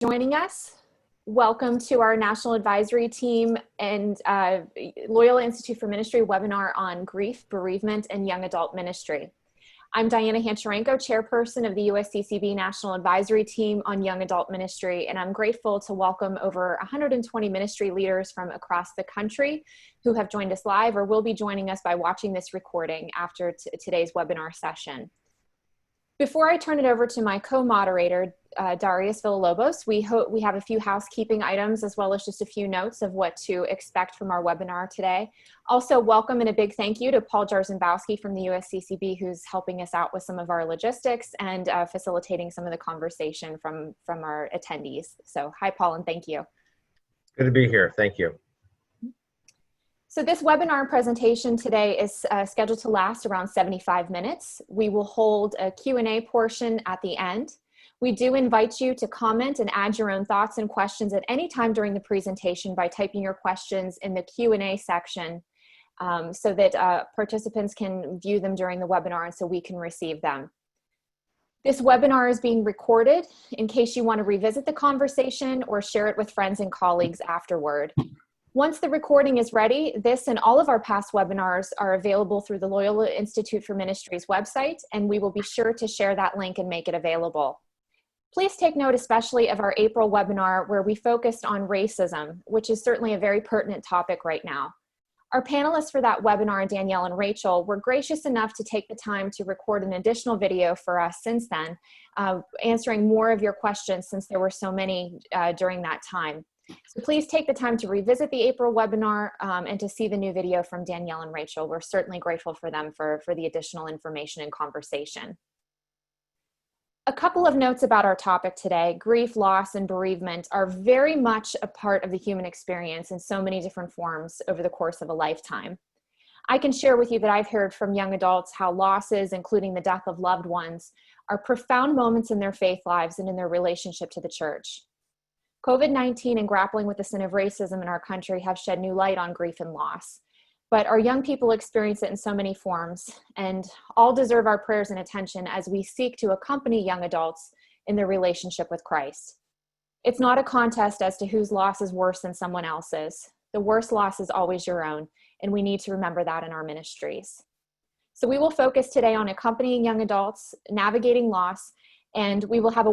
Joining us. Welcome to our National Advisory Team and Loyola Institute for Ministry webinar on grief, bereavement, and young adult ministry. I'm Diana Hancharenko, chairperson of the USCCB National Advisory Team on Young Adult Ministry, and I'm grateful to welcome over 120 ministry leaders from across the country who have joined us live or will be joining us by watching this recording after today's webinar session. Before I turn it over to my co-moderator, Darius Villalobos, we have a few housekeeping items as well as just a few notes of what to expect from our webinar today. Also, welcome and a big thank you to Paul Jarzembowski from the USCCB, who's helping us out with some of our logistics and facilitating some of the conversation from our attendees. So hi, Paul, and thank you. Good to be here. Thank you. So this webinar presentation today is scheduled to last around 75 minutes. We will hold a Q&A portion at the end. We do invite you to comment and add your own thoughts and questions at any time during the presentation by typing your questions in the Q&A section so that participants can view them during the webinar and so we can receive them. This webinar is being recorded in case you want to revisit the conversation or share it with friends and colleagues afterward. Once the recording is ready, this and all of our past webinars are available through the Loyola Institute for Ministry's website, and we will be sure to share that link and make it available. Please take note especially of our April webinar where we focused on racism, which is certainly a very pertinent topic right now. Our panelists for that webinar, Danielle and Rachel, were gracious enough to take the time to record an additional video for us since then, answering more of your questions since there were so many during that time. So please take the time to revisit the April webinar and to see the new video from Danielle and Rachel. We're certainly grateful for them for the additional information and conversation. A couple of notes about our topic today. Grief, loss, and bereavement are very much a part of the human experience in so many different forms over the course of a lifetime. I can share with you that I've heard from young adults how losses, including the death of loved ones, are profound moments in their faith lives and in their relationship to the church. COVID-19 and grappling with the sin of racism in our country have shed new light on grief and loss. But our young people experience it in so many forms, and all deserve our prayers and attention as we seek to accompany young adults in their relationship with Christ. It's not a contest as to whose loss is worse than someone else's. The worst loss is always your own, and we need to remember that in our ministries. So we will focus today on accompanying young adults, navigating loss, and we have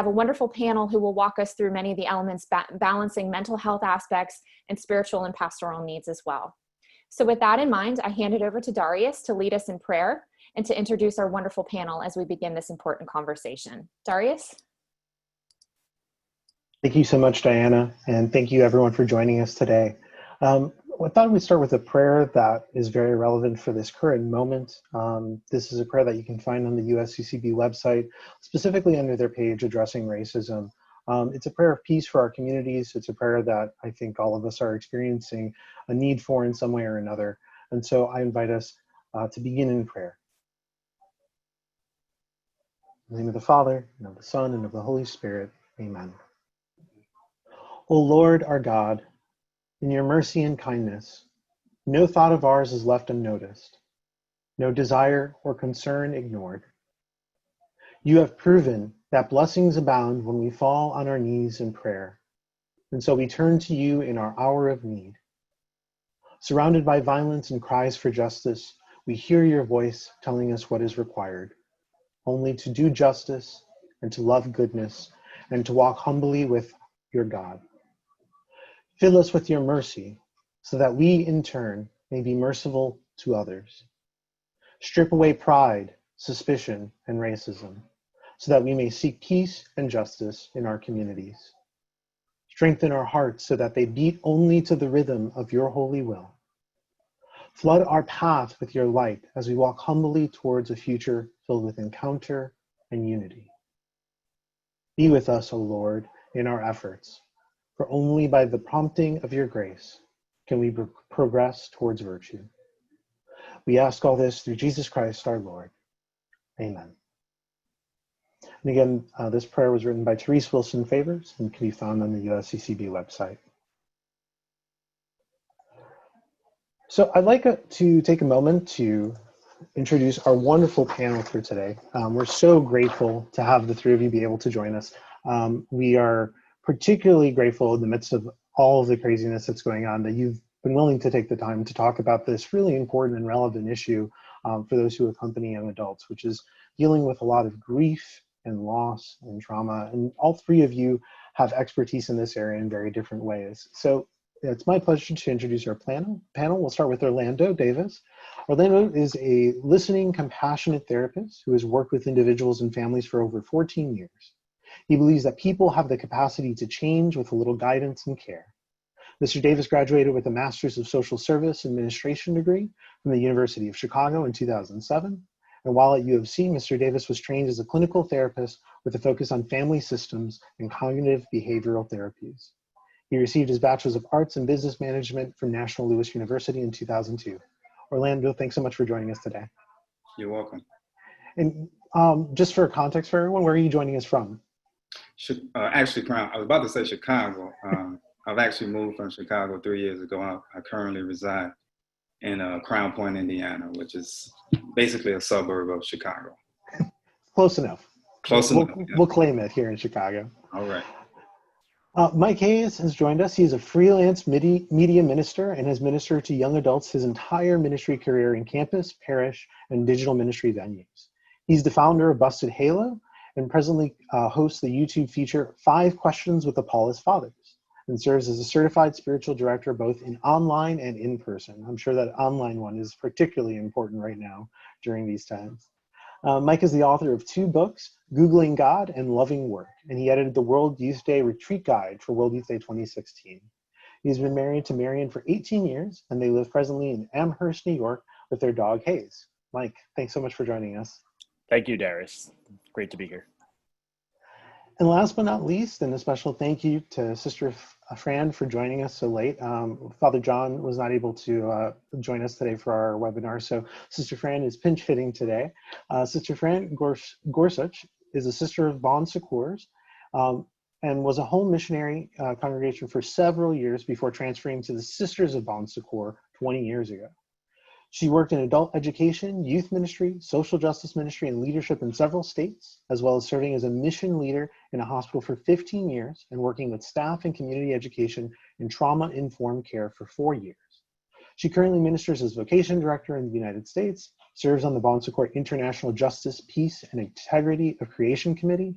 a wonderful panel who will walk us through many of the elements balancing mental health aspects and spiritual and pastoral needs as well. So with that in mind, I hand it over to Darius to lead us in prayer and to introduce our wonderful panel as we begin this important conversation. Darius? Thank you so much, Diana, and thank you everyone for joining us today. I thought we'd start with a prayer that is very relevant for this current moment. This is a prayer that you can find on the USCCB website, specifically under their page addressing racism. It's a prayer of peace for our communities. It's a prayer that I think all of us are experiencing a need for in some way or another. And so I invite us to begin in prayer. In the name of the Father, and of the Son, and of the Holy Spirit, amen. O Lord, our God, in your mercy and kindness, no thought of ours is left unnoticed, no desire or concern ignored. You have proven that blessings abound when we fall on our knees in prayer, and so we turn to you in our hour of need. Surrounded by violence and cries for justice, we hear your voice telling us what is required, only to do justice and to love goodness and to walk humbly with your God. Fill us with your mercy so that we in turn may be merciful to others. Strip away pride, suspicion, and racism so that we may seek peace and justice in our communities. Strengthen our hearts so that they beat only to the rhythm of your holy will. Flood our path with your light as we walk humbly towards a future filled with encounter and unity. Be with us, O Lord, in our efforts, for only by the prompting of your grace can we progress towards virtue. We ask all this through Jesus Christ our Lord. Amen. And again, this prayer was written by Therese Wilson Favors and can be found on the USCCB website. So I'd like to take a moment to introduce our wonderful panel for today. We're so grateful to have the three of you be able to join us. We are particularly grateful in the midst of all of the craziness that's going on that you've been willing to take the time to talk about this really important and relevant issue for those who accompany young adults, which is dealing with a lot of grief and loss and trauma. And all three of you have expertise in this area in very different ways. So it's my pleasure to introduce our panel. We'll start with Orlando Davis. Orlando is a listening, compassionate therapist who has worked with individuals and families for over 14 years. He believes that people have the capacity to change with a little guidance and care. Mr. Davis graduated with a Master's of Social Service Administration degree from the University of Chicago in 2007. And while at U of C, Mr. Davis was trained as a clinical therapist with a focus on family systems and cognitive behavioral therapies. He received his Bachelor's of Arts in Business Management from National Louis University in 2002. Orlando, thanks so much for joining us today. You're welcome. And just for context for everyone, where are you joining us from? Actually, I was about to say Chicago. I've actually moved from Chicago 3 years ago. I currently reside in Crown Point, Indiana, which is basically a suburb of Chicago. Close enough. Close enough. We'll claim it here in Chicago. All right. Mike Hayes has joined us. He is a freelance media minister and has ministered to young adults his entire ministry career in campus, parish, and digital ministry venues. He's the founder of Busted Halo and presently hosts the YouTube feature 5 Questions with the Paulist Fathers and serves as a certified spiritual director both in online and in person. I'm sure that online one is particularly important right now during these times. Mike is the author of 2 books, Googling God and Loving Work, and he edited the World Youth Day Retreat Guide for World Youth Day 2016. He's been married to Marion for 18 years, and they live presently in Amherst, New York, with their dog, Hayes. Mike, thanks so much for joining us. Thank you, Darius. Great to be here. And last but not least, and a special thank you to Sister Fran for joining us so late. Father John was not able to join us today for our webinar, so Sister Fran is pinch hitting today. Sister Fran Gorsuch is a sister of Bon Secours and was a home missionary congregation for several years before transferring to the Sisters of Bon Secours 20 years ago. She worked in adult education, youth ministry, social justice ministry, and leadership in several states, as well as serving as a mission leader in a hospital for 15 years and working with staff in community education and trauma-informed care for 4 years. She currently ministers as vocation director in the United States, serves on the Bon Secours International Justice, Peace, and Integrity of Creation Committee,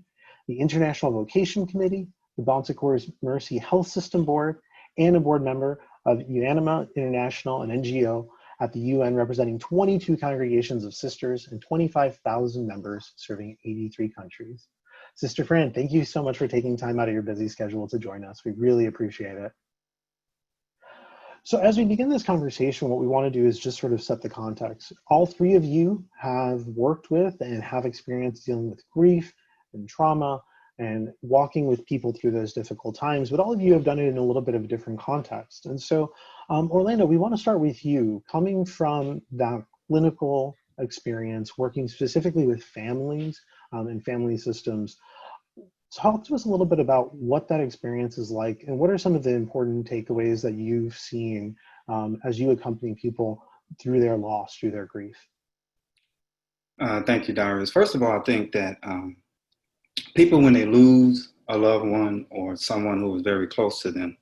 the International Vocation Committee, the Bon Secours Mercy Health System Board, and a board member of Unanima International, an NGO, at the UN representing 22 congregations of sisters and 25,000 members serving 83 countries. Sister Fran, thank you so much for taking time out of your busy schedule to join us. We really appreciate it. So as we begin this conversation, what we want to do is just sort of set the context. All 3 of you have worked with and have experience dealing with grief and trauma and walking with people through those difficult times, but all of you have done it in a little bit of a different context. And so, Orlando, we want to start with you, coming from that clinical experience, working specifically with families and family systems. Talk to us a little bit about what that experience is like, and what are some of the important takeaways that you've seen as you accompany people through their loss, through their grief? Thank you, Darius. First of all, I think that people, when they lose a loved one or someone who is very close to them,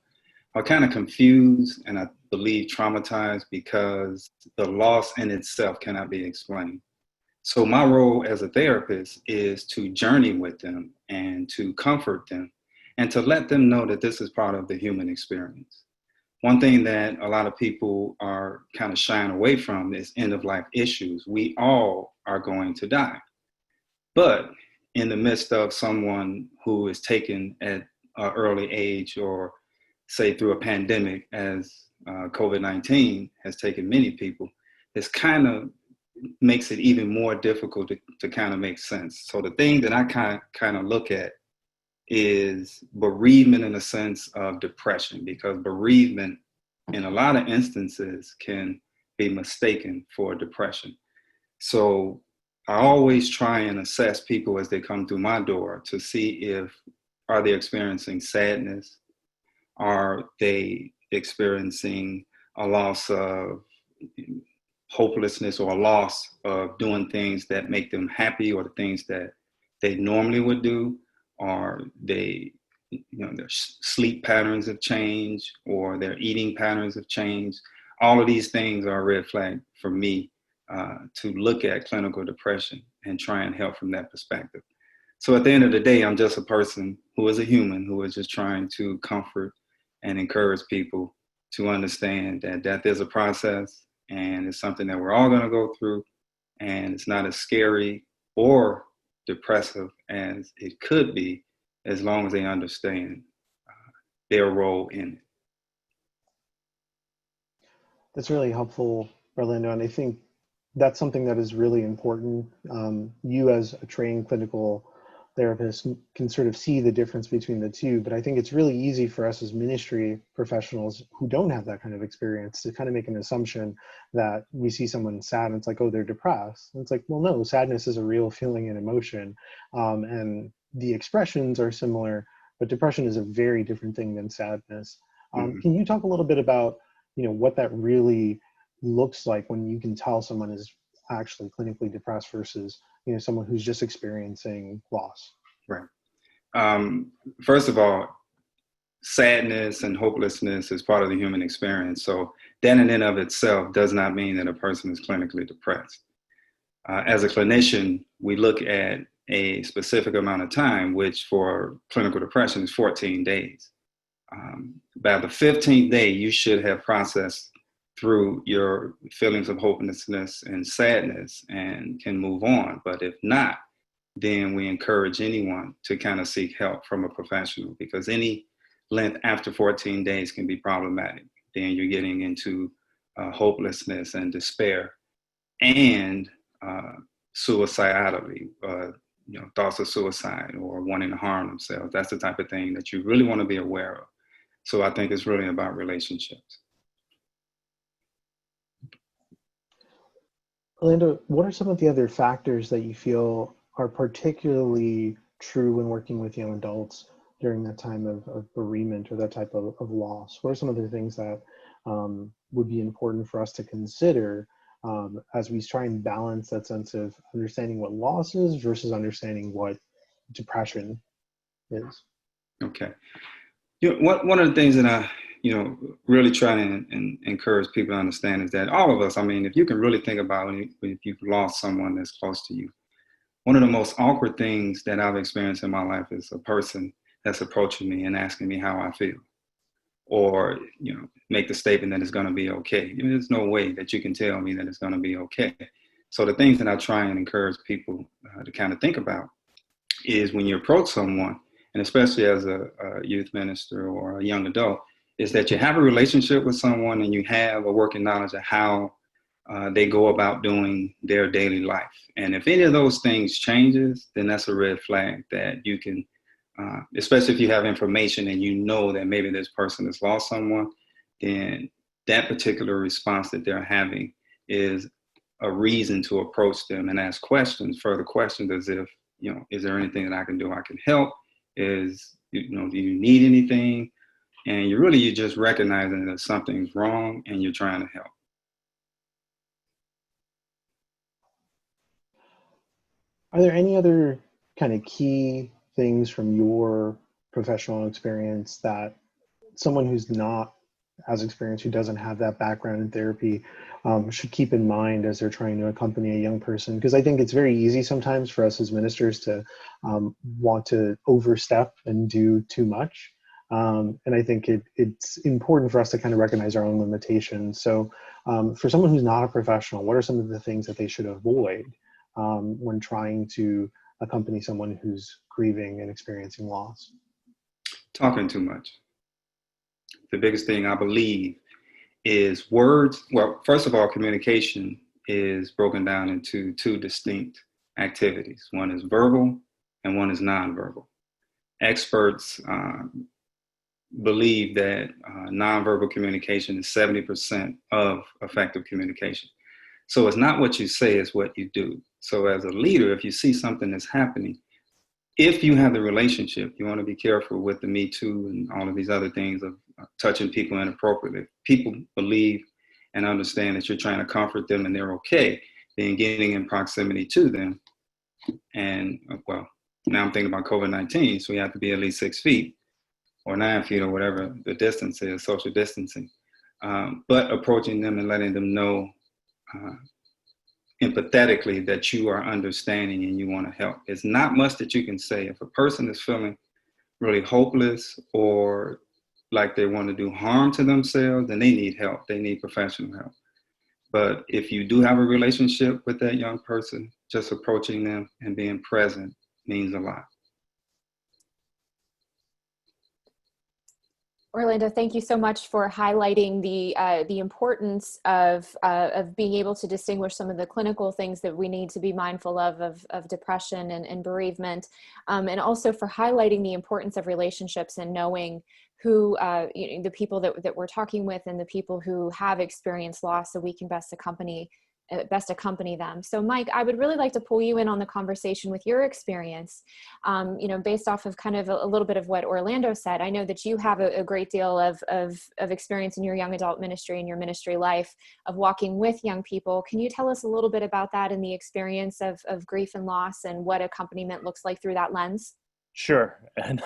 are kind of confused and I believe traumatized because the loss in itself cannot be explained. So my role as a therapist is to journey with them and to comfort them and to let them know that this is part of the human experience. One thing that a lot of people are kind of shying away from is end-of-life issues. We all are going to die. But in the midst of someone who is taken at an early age, or say through a pandemic as COVID-19 has taken many people, this kind of makes it even more difficult to kind of make sense. So the thing that I kind of look at is bereavement in a sense of depression, because bereavement in a lot of instances can be mistaken for depression. So I always try and assess people as they come through my door to see are they experiencing sadness? Are they experiencing a loss of hopelessness or a loss of doing things that make them happy or the things that they normally would do? Are they their sleep patterns have changed or their eating patterns have changed. All of these things are a red flag for me to look at clinical depression and try and help from that perspective. So at the end of the day, I'm just a person who is a human who is just trying to comfort and encourage people to understand that death is a process and it's something that we're all going to go through, and it's not as scary or depressive as it could be as long as they understand their role in it. That's really helpful, Orlando, and I think that's something that is really important. You as a trained clinical therapist can sort of see the difference between the two, but I think it's really easy for us as ministry professionals who don't have that kind of experience to kind of make an assumption that we see someone sad and it's like, oh, they're depressed. And it's like, well, no, sadness is a real feeling and emotion, and the expressions are similar, but depression is a very different thing than sadness. Can you talk a little bit about, what that really looks like when you can tell someone is actually clinically depressed versus, someone who's just experiencing loss? Right. First of all, sadness and hopelessness is part of the human experience. So that in and of itself does not mean that a person is clinically depressed. As a clinician, we look at a specific amount of time, which for clinical depression is 14 days. By the 15th day, you should have processed through your feelings of hopelessness and sadness and can move on. But if not, then we encourage anyone to kind of seek help from a professional, because any length after 14 days can be problematic. Then you're getting into hopelessness and despair and suicidality, thoughts of suicide or wanting to harm themselves. That's the type of thing that you really want to be aware of. So I think it's really about relationships. Orlando, what are some of the other factors that you feel are particularly true when working with young adults during that time of bereavement or that type of loss? What are some of the things that would be important for us to consider as we try and balance that sense of understanding what loss is versus understanding what depression is? Okay. One of the things that I, really try and encourage people to understand is that all of us, if you can really think about if you've lost someone that's close to you, one of the most awkward things that I've experienced in my life is a person that's approaching me and asking me how I feel, or, make the statement that it's going to be okay. There's no way that you can tell me that it's going to be okay. So the things that I try and encourage people to kind of think about is when you approach someone, and especially as a youth minister or a young adult, is that you have a relationship with someone and you have a working knowledge of how they go about doing their daily life. And if any of those things changes, then that's a red flag that you can, especially if you have information and you know that maybe this person has lost someone, then that particular response that they're having is a reason to approach them and ask further questions, as if, is there anything that I can do? I can help. Do you need anything? And you're just recognizing that something's wrong and you're trying to help. Are there any other kind of key things from your professional experience that someone who's not as experienced, who doesn't have that background in therapy, should keep in mind as they're trying to accompany a young person? Because I think it's very easy sometimes for us as ministers to want to overstep and do too much. And I think it's important for us to kind of recognize our own limitations. So for someone who's not a professional, what are some of the things that they should avoid when trying to accompany someone who's grieving and experiencing loss? Talking too much. The biggest thing I believe is words. Well, first of all, communication is broken down into two distinct activities. One is verbal and one is nonverbal. Experts believe that nonverbal communication is 70% of effective communication. So it's not what you say, it's what you do. So as a leader, if you see something that's happening, if you have the relationship, you want to be careful with the Me Too and all of these other things of touching people inappropriately. People believe and understand that you're trying to comfort them and they're okay, then getting in proximity to them. And well, now I'm thinking about COVID-19, so you have to be at least 6 feet. or 9 feet or whatever the distance is, social distancing. But approaching them and letting them know empathetically that you are understanding and you want to help. There's not much that you can say. If a person is feeling really hopeless or like they want to do harm to themselves, then they need help. They need professional help. But if you do have a relationship with that young person, just approaching them and being present means a lot. Orlando, thank you so much for highlighting the importance of being able to distinguish some of the clinical things that we need to be mindful of depression and bereavement, and also for highlighting the importance of relationships and knowing who the people that we're talking with and the people who have experienced loss, so we can best accompany them. So Mike, I would really like to pull you in on the conversation with your experience, based off of kind of a little bit of what Orlando said. I know that you have a great deal of experience in your young adult ministry and your ministry life of walking with young people. Can you tell us a little bit about that and the experience of grief and loss and what accompaniment looks like through that lens? Sure. And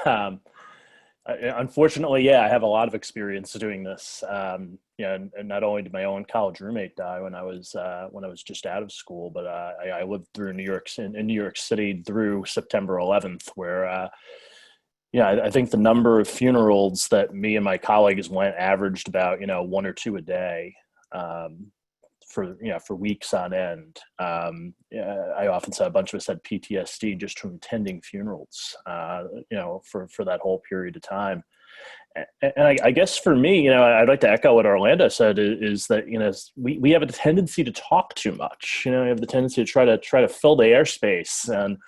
unfortunately, yeah, I have a lot of experience doing this. And not only did my own college roommate die when I was just out of school, but I lived through in New York City through September 11th, where I think the number of funerals that me and my colleagues went averaged about 1 or 2 a day. For weeks on end. I often say a bunch of us had PTSD just from attending funerals, for that whole period of time. And I guess for me, I'd like to echo what Orlando said is that, we have a tendency to talk too much. We have the tendency to try to fill the airspace. And,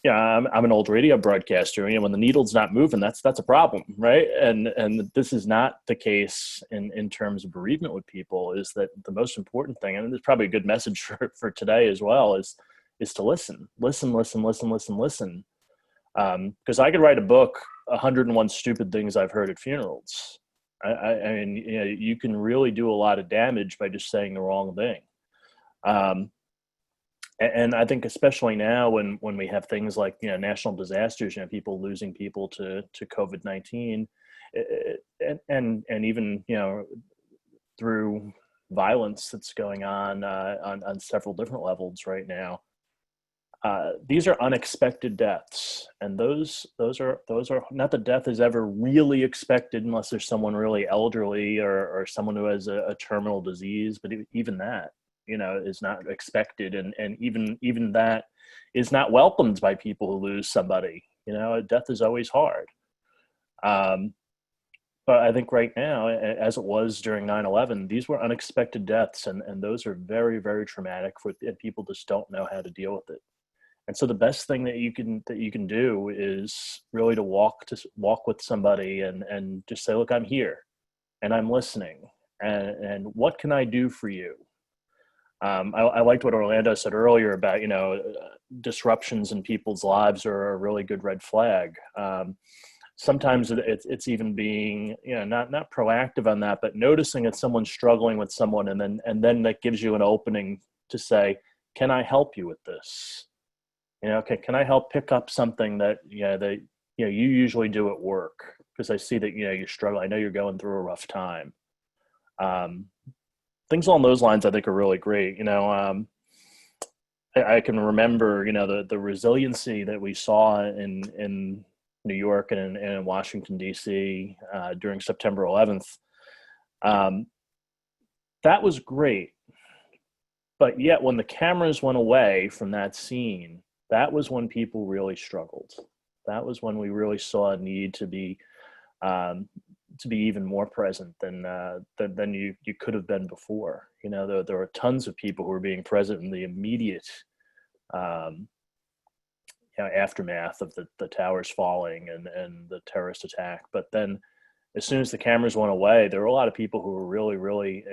I'm an old radio broadcaster. When the needle's not moving, that's a problem, right? And this is not the case in terms of bereavement with people. Is that the most important thing? And it's probably a good message for today as well. Is to listen. Because I could write a book, 101 Stupid Things I've Heard at Funerals. I mean, you can really do a lot of damage by just saying the wrong thing. And I think especially now when we have things like, national disasters, people losing people to COVID-19 and even, through violence that's going on several different levels right now. These are unexpected deaths, and those are not that death is ever really expected unless there's someone really elderly or someone who has a terminal disease, but even that, is not expected. And even that is not welcomed by people who lose somebody. Death is always hard. But I think right now, as it was during 9/11, these were unexpected deaths. And those are very, very traumatic and people just don't know how to deal with it. And so the best thing that you can do is really to walk with somebody and just say, look, I'm here and I'm listening. And what can I do for you? I liked what Orlando said earlier about, disruptions in people's lives are a really good red flag. Sometimes it's even being, not proactive on that, but noticing that someone's struggling with someone, and then that gives you an opening to say, can I help you with this? Can I help pick up something that you usually do at work? Because I see that, you struggle. I know you're going through a rough time. Things along those lines, I think, are really great. I can remember, the resiliency that we saw in New York and in Washington, D.C. During September 11th. That was great. But yet when the cameras went away from that scene, that was when people really struggled. That was when we really saw a need to be even more present than you could have been before. There were tons of people who were being present in the immediate aftermath of the towers falling and the terrorist attack. But then as soon as the cameras went away, there were a lot of people who were really, really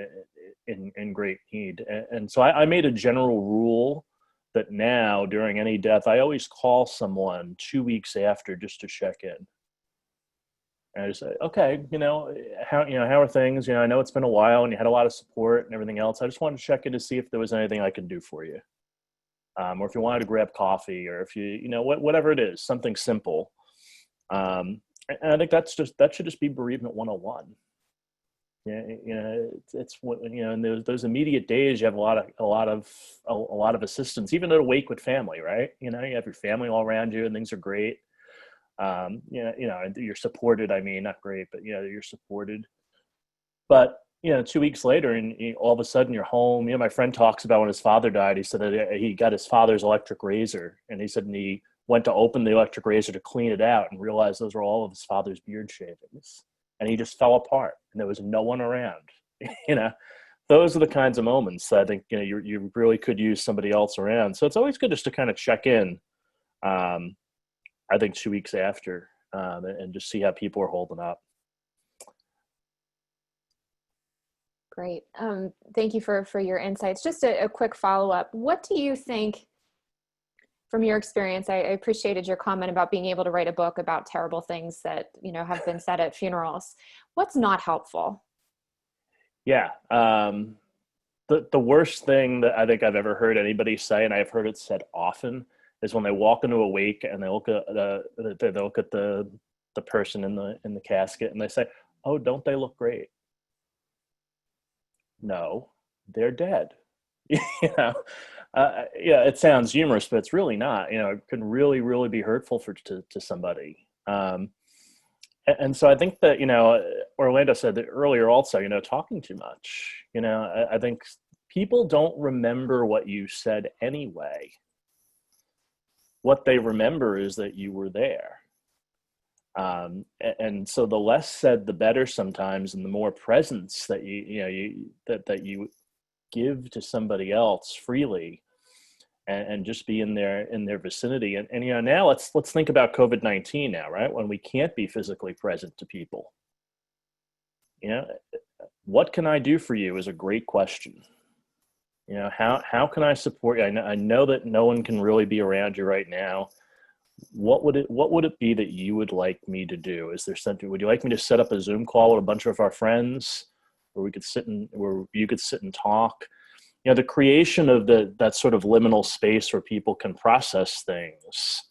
in great need. And so I made a general rule that now during any death, I always call someone 2 weeks after just to check in. And I just say, okay, how are things? I know it's been a while and you had a lot of support and everything else. I just wanted to check in to see if there was anything I could do for you. Or if you wanted to grab coffee, or if whatever it is, something simple. And I think that should just be bereavement 101. Yeah, it's what, in those immediate days, you have a lot of assistance, even at a wake with family, right? You have your family all around you and things are great. You're supported. I mean, not great, but you're supported. But 2 weeks later, and all of a sudden you're home. My friend talks about when his father died. He said that he got his father's electric razor, and he said he went to open the electric razor to clean it out and realized those were all of his father's beard shavings, and he just fell apart, and there was no one around. Those are the kinds of moments that I think you really could use somebody else around. So it's always good just to kind of check in. I think 2 weeks after, and just see how people are holding up. Great. Thank you for your insights. Just a quick follow-up. What do you think, from your experience, I appreciated your comment about being able to write a book about terrible things that, have been said at funerals. What's not helpful? Yeah. The worst thing that I think I've ever heard anybody say, and I've heard it said often, is when they walk into a wake and they look at the person in the casket and they say, "Oh, don't they look great?" No, they're dead. Yeah, it sounds humorous, but it's really not. It can really, really be hurtful to somebody. And so I think that, Orlando said that earlier also, talking too much. I think people don't remember what you said anyway. What they remember is that you were there. And so the less said, the better sometimes, and the more presence that you give to somebody else freely, and just be in their vicinity. And now let's think about COVID-19 now, right? When we can't be physically present to people. What can I do for you is a great question. How can I support you? I know that no one can really be around you right now. What would it be that you would like me to do? Is there something? Would you like me to set up a Zoom call with a bunch of our friends, where you could sit and talk? The creation of that sort of liminal space where people can process things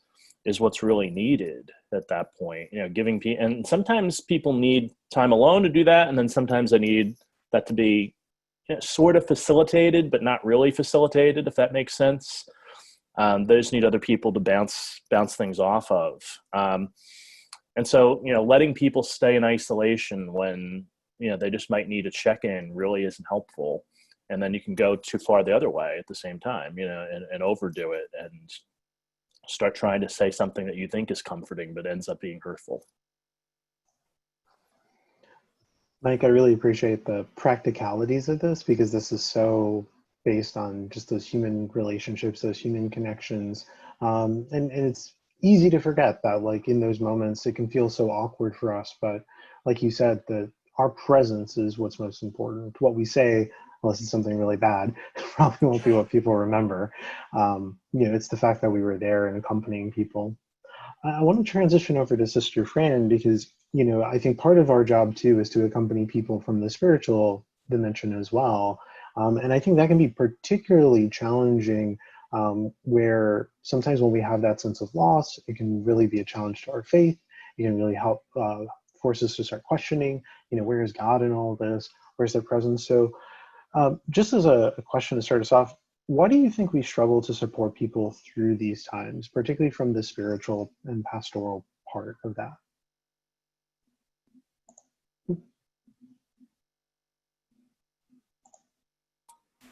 is what's really needed at that point. Giving people, and sometimes people need time alone to do that, and then sometimes they need that to be sort of facilitated, but not really facilitated, if that makes sense. They just need other people to bounce things off of. And so, letting people stay in isolation when, they just might need a check-in really isn't helpful. And then you can go too far the other way at the same time, and overdo it and start trying to say something that you think is comforting, but ends up being hurtful. Mike, I really appreciate the practicalities of this, because this is so based on just those human relationships, those human connections. And it's easy to forget that, like, in those moments, it can feel so awkward for us. But like you said, that our presence is what's most important. What we say, unless it's something really bad, probably won't be what people remember. It's the fact that we were there and accompanying people. I want to transition over to Sister Fran, because, I think part of our job too is to accompany people from the spiritual dimension as well. And I think that can be particularly challenging, where sometimes when we have that sense of loss, it can really be a challenge to our faith. It can really help force us to start questioning, where is God in all this? Where's their presence? So just as a question to start us off, why do you think we struggle to support people through these times, particularly from the spiritual and pastoral part of that?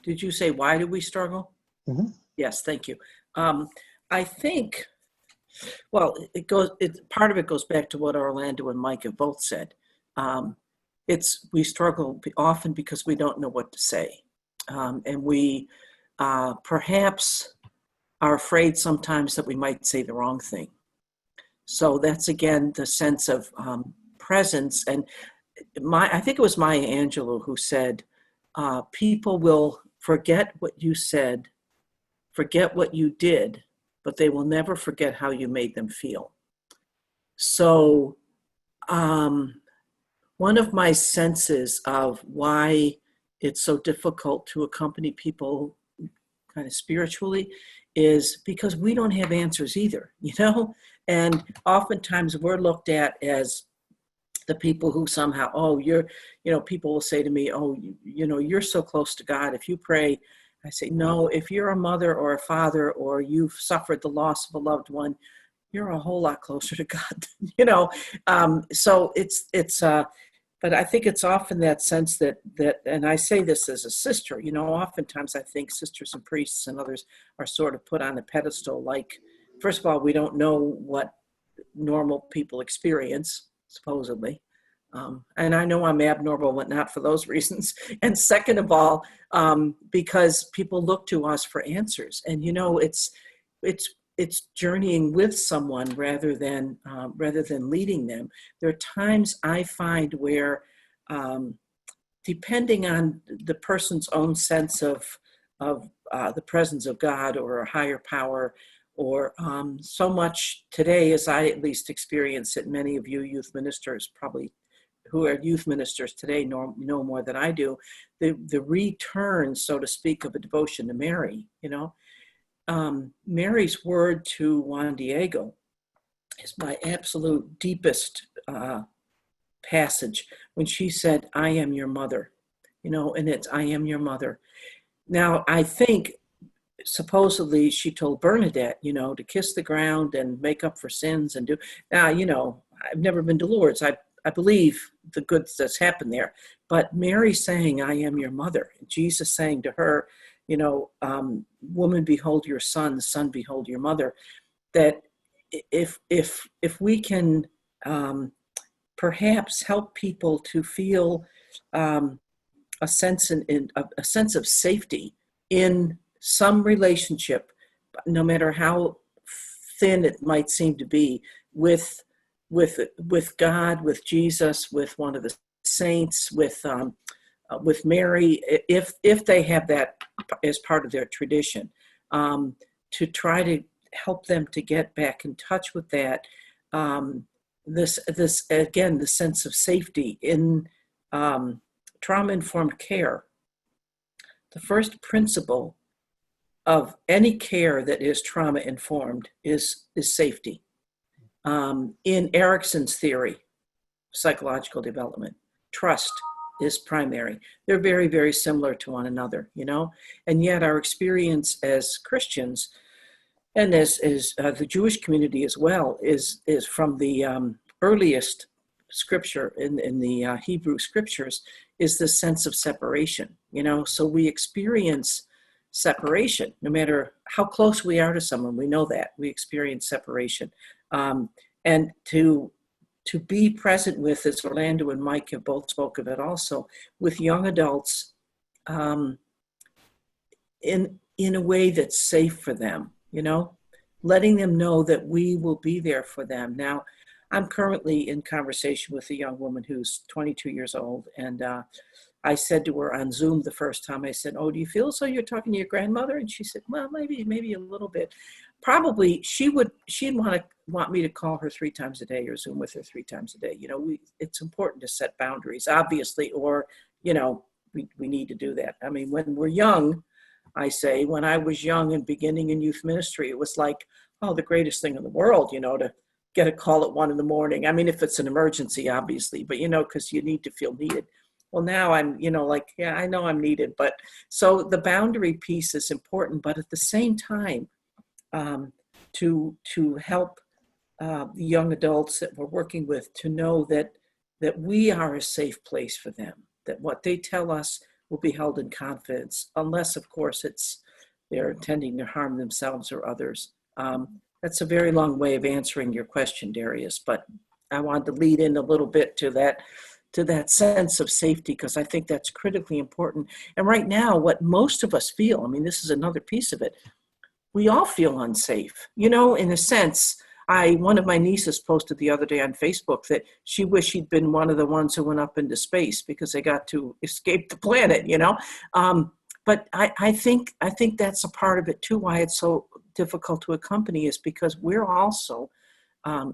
Did you say, why do we struggle? Mm-hmm. Yes, thank you. I think, well, part of it goes back to what Orlando and Mike have both said. We struggle often because we don't know what to say. And we perhaps are afraid sometimes that we might say the wrong thing. So that's, again, the sense of presence. And I think it was Maya Angelou who said, people will forget what you said, forget what you did, but they will never forget how you made them feel. So one of my senses of why it's so difficult to accompany people kind of spiritually is because we don't have answers either. And oftentimes we're looked at as the people who somehow, oh, people will say to me, oh, you're so close to God. If you pray, I say, no, if you're a mother or a father, or you've suffered the loss of a loved one, you're a whole lot closer to God, so but I think it's often that sense that, and I say this as a sister, oftentimes I think sisters and priests and others are sort of put on a pedestal. Like, first of all, we don't know what normal people experience, supposedly. And I know I'm abnormal, but not for those reasons. And second of all, because people look to us for answers. And, it's journeying with someone rather than leading them. There are times I find where, depending on the person's own sense of the presence of God or a higher power, or so much today, as I at least experience it, many of you youth ministers probably who are youth ministers today know more than I do, the return, so to speak, of a devotion to Mary. Mary's word to Juan Diego is my absolute deepest passage, when she said, I am your mother, and it's, I am your mother. Now, I think supposedly she told Bernadette, to kiss the ground and make up for sins and do. Now, I've never been to Lourdes. I believe the good that's happened there. But Mary saying, I am your mother. Jesus saying to her, woman, behold your son behold your mother. That if we can perhaps help people to feel a sense of safety in some relationship, no matter how thin it might seem to be, with God, with Jesus, with one of the saints, with Mary, if they have that as part of their tradition, to try to help them to get back in touch with that. This again, the sense of safety in trauma-informed care. The first principle of any care that is trauma-informed is safety. In Erickson's theory, psychological development, trust is primary. They're very, very similar to one another, and yet our experience as Christians, and as the Jewish community as well, is from the earliest scripture in the Hebrew scriptures, is this sense of separation, so we experience separation no matter how close we are to someone. We know that we experience separation, and to be present with, as Orlando and Mike have both spoke of it also, with young adults in a way that's safe for them, letting them know that we will be there for them. Now, I'm currently in conversation with a young woman who's 22 years old, and I said to her on Zoom the first time, I said, oh, do you feel so you're talking to your grandmother? And she said, well, maybe a little bit. Probably she'd want me to call her 3 times a day or Zoom with her 3 times a day. It's important to set boundaries, obviously, or, we need to do that. I mean, when we're young, I say, when I was young and beginning in youth ministry, it was like, oh, the greatest thing in the world, to get a call at 1 a.m. I mean, if it's an emergency, obviously, but, because you need to feel needed. Well, now I'm, yeah, I know I'm needed. But so the boundary piece is important, but at the same time, to help the young adults that we're working with to know that we are a safe place for them, that what they tell us will be held in confidence, unless, of course, they're intending to harm themselves or others. That's a very long way of answering your question, Darius, but I wanted to lead in a little bit to that sense of safety, because I think that's critically important. And right now, what most of us feel, I mean, this is another piece of it, we all feel unsafe, in a sense. One of my nieces posted the other day on Facebook that she wished she'd been one of the ones who went up into space because they got to escape the planet, But I think that's a part of it too, why it's so difficult to accompany, is because we're also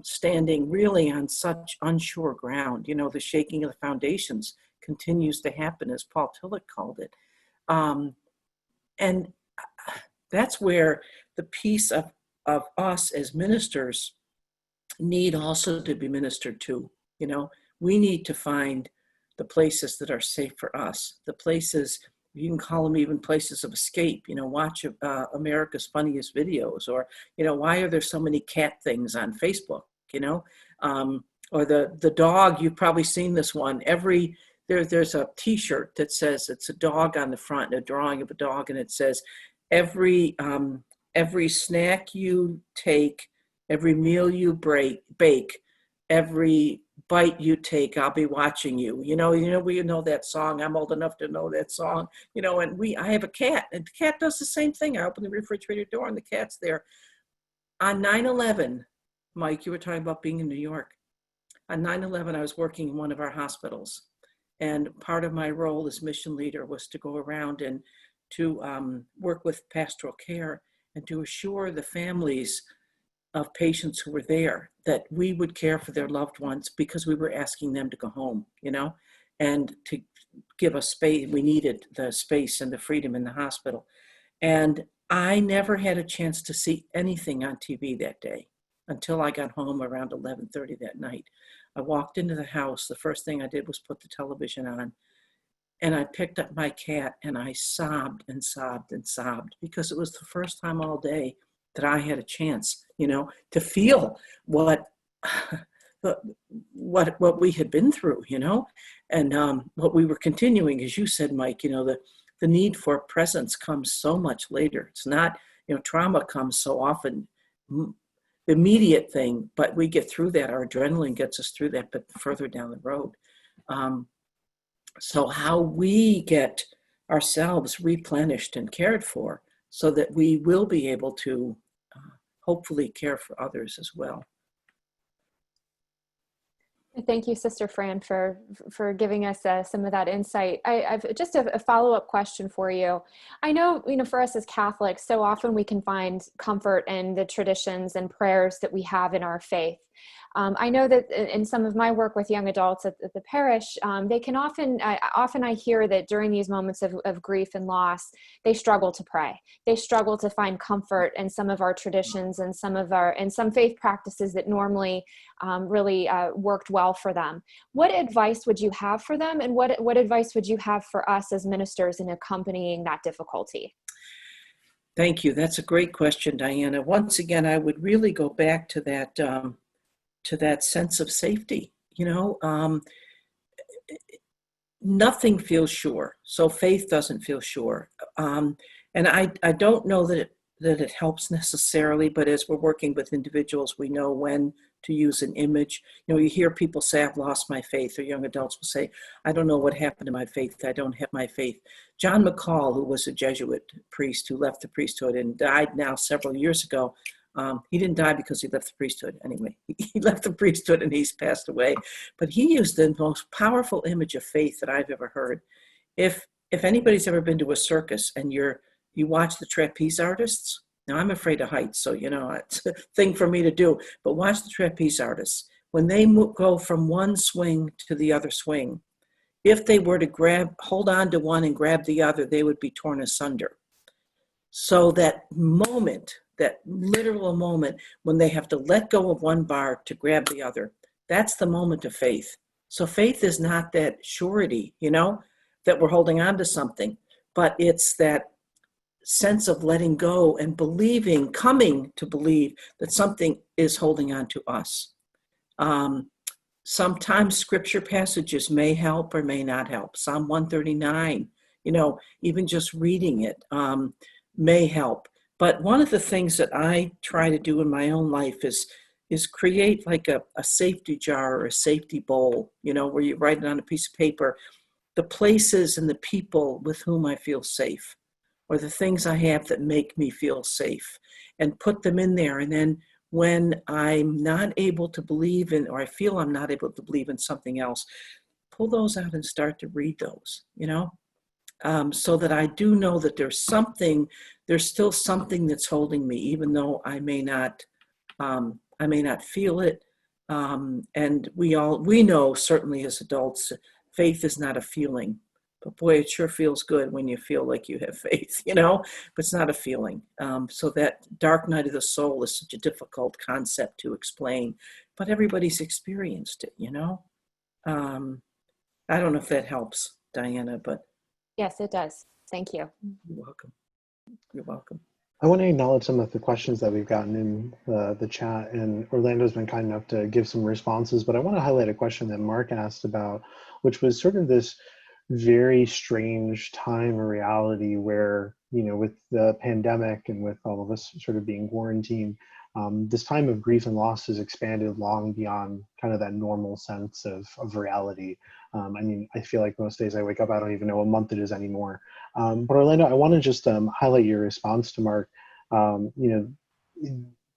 standing really on such unsure ground. The shaking of the foundations continues to happen, as Paul Tillich called it. And that's where the piece of us as ministers need also to be ministered to. You know, we need to find the places that are safe for us, the places, you can call them even places of escape. You know, watch America's Funniest Videos, or, you know, why are there so many cat things on Facebook, you know? Or the dog, you've probably seen this one. There's a t-shirt that says, it's a dog on the front, a drawing of a dog, and it says, every snack you take, every meal you bake, every bite you take, I'll be watching you. You know, we know that song. I'm old enough to know that song. You know, and I have a cat, and the cat does the same thing. I open the refrigerator door, and the cat's there. On 9/11, Mike, you were talking about being in New York. On 9/11, I was working in one of our hospitals, and part of my role as mission leader was to go around and to work with pastoral care and to assure the families of patients who were there that we would care for their loved ones, because we were asking them to go home, you know, and to give us space. We needed the space and the freedom in the hospital. And I never had a chance to see anything on TV that day until I got home around 11:30 that night. I walked into the house. The first thing I did was put the television on, and I picked up my cat, and I sobbed and sobbed and sobbed, because it was the first time all day that I had a chance, you know, to feel what we had been through, you know, and what we were continuing. As you said, Mike, you know, the need for presence comes so much later. It's not, you know, trauma comes so often, the immediate thing, but we get through that. Our adrenaline gets us through that, but further down the road. So how we get ourselves replenished and cared for, so that we will be able to hopefully care for others as well. Thank you, Sister Fran, for giving us some of that insight. I've just a follow-up question for you. I know, you know, for us as Catholics, so often we can find comfort in the traditions and prayers that we have in our faith. I know that in some of my work with young adults at the parish, they can often I hear that during these moments of grief and loss, they struggle to pray. They struggle to find comfort in some of our traditions and some faith practices that normally really worked well for them. What advice would you have for them, and what advice would you have for us as ministers in accompanying that difficulty? Thank you. That's a great question, Diana. Once again, I would really go back to that sense of safety. You know, nothing feels sure, so faith doesn't feel sure. And I don't know that it helps necessarily, but as we're working with individuals, we know when to use an image. You know, you hear people say, I've lost my faith, or young adults will say, I don't know what happened to my faith. I don't have my faith. John McCall, who was a Jesuit priest who left the priesthood and died now several years ago, he didn't die because he left the priesthood. Anyway, he left the priesthood and he's passed away. But he used the most powerful image of faith that I've ever heard. If anybody's ever been to a circus and you watch the trapeze artists, now I'm afraid of heights, so you know it's a thing for me to do. But watch the trapeze artists when they go from one swing to the other swing. If they were to hold on to one and grab the other, they would be torn asunder. So that moment, that literal moment when they have to let go of one bar to grab the other, that's the moment of faith. So faith is not that surety, you know, that we're holding on to something, but it's that sense of letting go and believing, coming to believe that something is holding on to us. Sometimes scripture passages may help or may not help. Psalm 139, you know, even just reading it may help. But one of the things that I try to do in my own life is create like a safety jar or a safety bowl, you know, where you write it on a piece of paper, the places and the people with whom I feel safe, or the things I have that make me feel safe, and put them in there. And then when I'm not able to believe in, or I feel I'm not able to believe in something else, pull those out and start to read those, you know, so that I do know that there's still something that's holding me, even though I may not feel it. And we know, certainly as adults, faith is not a feeling. But boy, it sure feels good when you feel like you have faith, but it's not a feeling. So that dark night of the soul is such a difficult concept to explain, but everybody's experienced it, I don't know if that helps, Diana, but. Yes, it does. Thank you. You're welcome. You're welcome. I want to acknowledge some of the questions that we've gotten in the chat, and Orlando's been kind enough to give some responses, but I want to highlight a question that Mark asked about, which was sort of this very strange time or reality where, with the pandemic and with all of us sort of being quarantined, this time of grief and loss has expanded long beyond kind of that normal sense of reality. I feel like most days I wake up, I don't even know what month it is anymore. But Orlando, I want to just highlight your response to Mark.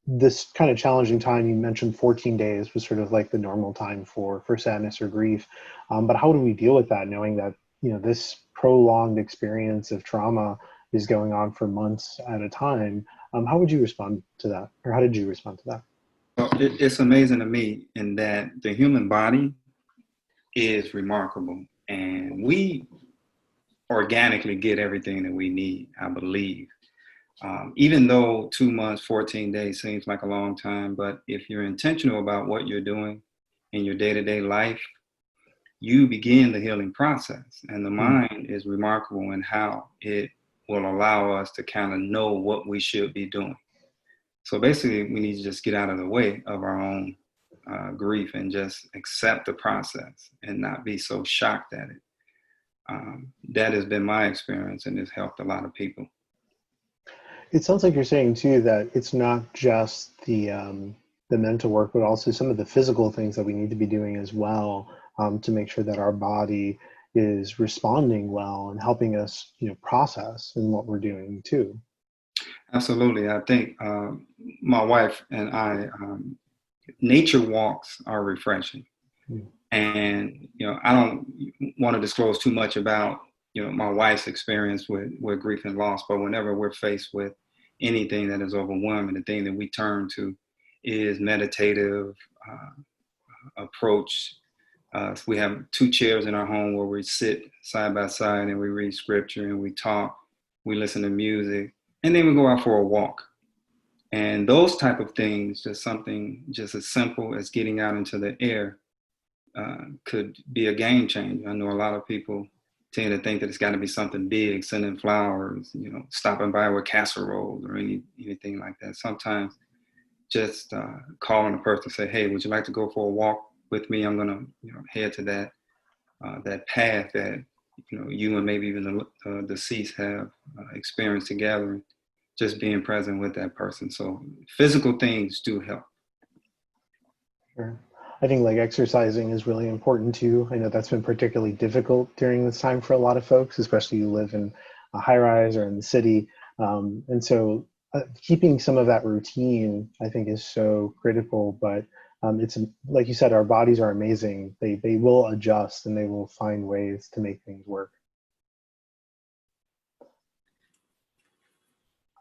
This kind of challenging time, you mentioned 14 days was sort of like the normal time for sadness or grief. But how do we deal with that, knowing that, this prolonged experience of trauma is going on for months at a time? How would you respond to that? Or how did you respond to that? Well, it's amazing to me in that the human body is remarkable, and we organically get everything that we need, I believe. Even though 2 months, 14 days seems like a long time, but if you're intentional about what you're doing in your day-to-day life, you begin the healing process. And the mind is remarkable in how it will allow us to kind of know what we should be doing. So basically, we need to just get out of the way of our own grief and just accept the process and not be so shocked at it. That has been my experience, and it's helped a lot of people. It sounds like you're saying too that it's not just the mental work, but also some of the physical things that we need to be doing as well, to make sure that our body is responding well and helping us, process in what we're doing too. Absolutely. I think my wife and I, nature walks are refreshing. And, I don't want to disclose too much about, my wife's experience with grief and loss, but whenever we're faced with anything that is overwhelming, the thing that we turn to is meditative approach. We have 2 chairs in our home where we sit side by side and we read scripture and we talk, we listen to music, and then we go out for a walk. And those type of things, just something just as simple as getting out into the air, could be a game changer. I know a lot of people tend to think that it's got to be something big, sending flowers, stopping by with casseroles or anything like that. Sometimes just calling a person and say, hey, would you like to go for a walk with me? I'm going to head to that path that you and maybe even the deceased have experienced together. Just being present with that person. So physical things do help. Sure. I think like exercising is really important too. I know that's been particularly difficult during this time for a lot of folks, especially who live in a high rise or in the city. And so keeping some of that routine, I think, is so critical. But it's like you said, our bodies are amazing. They will adjust and they will find ways to make things work.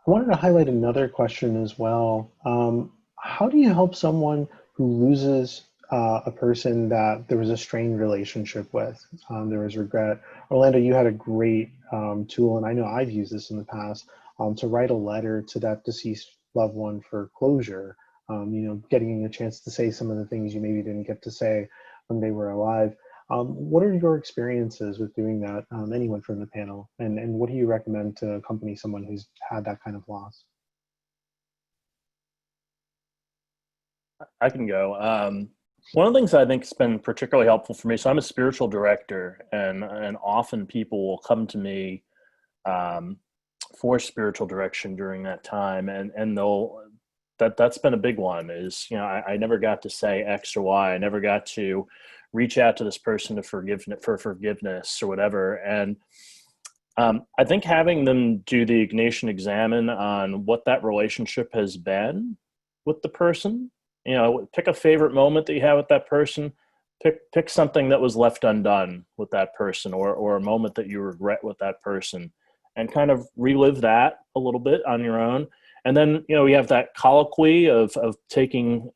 I wanted to highlight another question as well. How do you help someone who loses a person that there was a strained relationship with? There was regret. Orlando, you had a great tool, and I know I've used this in the past, to write a letter to that deceased loved one for closure, getting a chance to say some of the things you maybe didn't get to say when they were alive. What are your experiences with doing that, anyone from the panel? And what do you recommend to accompany someone who's had that kind of loss? I can go. One of the things I think has been particularly helpful for me, so I'm a spiritual director, and often people will come to me for spiritual direction during that time, and that's been a big one is, I never got to say X or Y. I never got to reach out to this person for forgiveness or whatever. And I think having them do the Ignatian examine on what that relationship has been with the person, pick a favorite moment that you have with that person, pick something that was left undone with that person, or a moment that you regret with that person, and kind of relive that a little bit on your own. And then, we have that colloquy of taking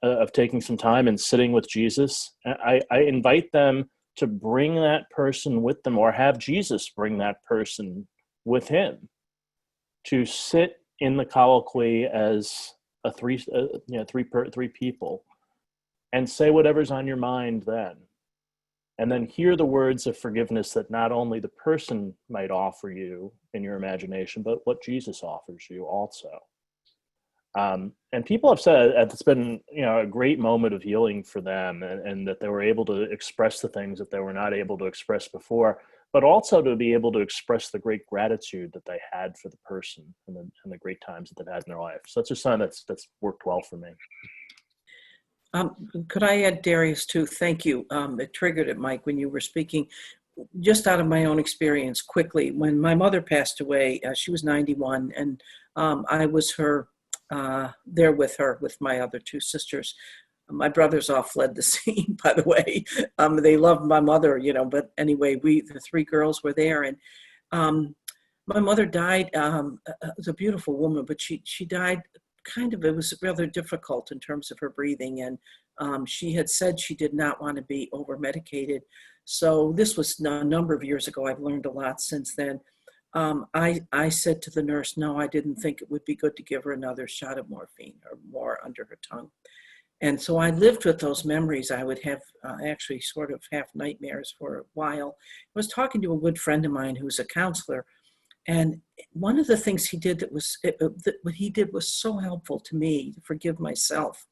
some time and sitting with Jesus. I invite them to bring that person with them, or have Jesus bring that person with him, to sit in the colloquy as three people, and say whatever's on your mind then. And then hear the words of forgiveness that not only the person might offer you in your imagination, but what Jesus offers you also. And people have said it's been, a great moment of healing for them, and that they were able to express the things that they were not able to express before, but also to be able to express the great gratitude that they had for the person and the great times that they've had in their life. So that's a sign that's worked well for me. Could I add, Darius, too? Thank you. It triggered it, Mike, when you were speaking. Just out of my own experience, quickly, when my mother passed away, she was 91, and I was there with her, with my other two sisters. My brothers all fled the scene, by the way. They loved my mother, but anyway, the three girls were there. And my mother died, was a beautiful woman, but she died it was rather difficult in terms of her breathing. And she had said she did not want to be over-medicated. So this was a number of years ago. I've learned a lot since then. I said to the nurse, no, I didn't think it would be good to give her another shot of morphine or more under her tongue. And so I lived with those memories. I would have actually sort of have nightmares for a while. I was talking to a good friend of mine who's a counselor, and one of the things he did what he did was so helpful to me to forgive myself,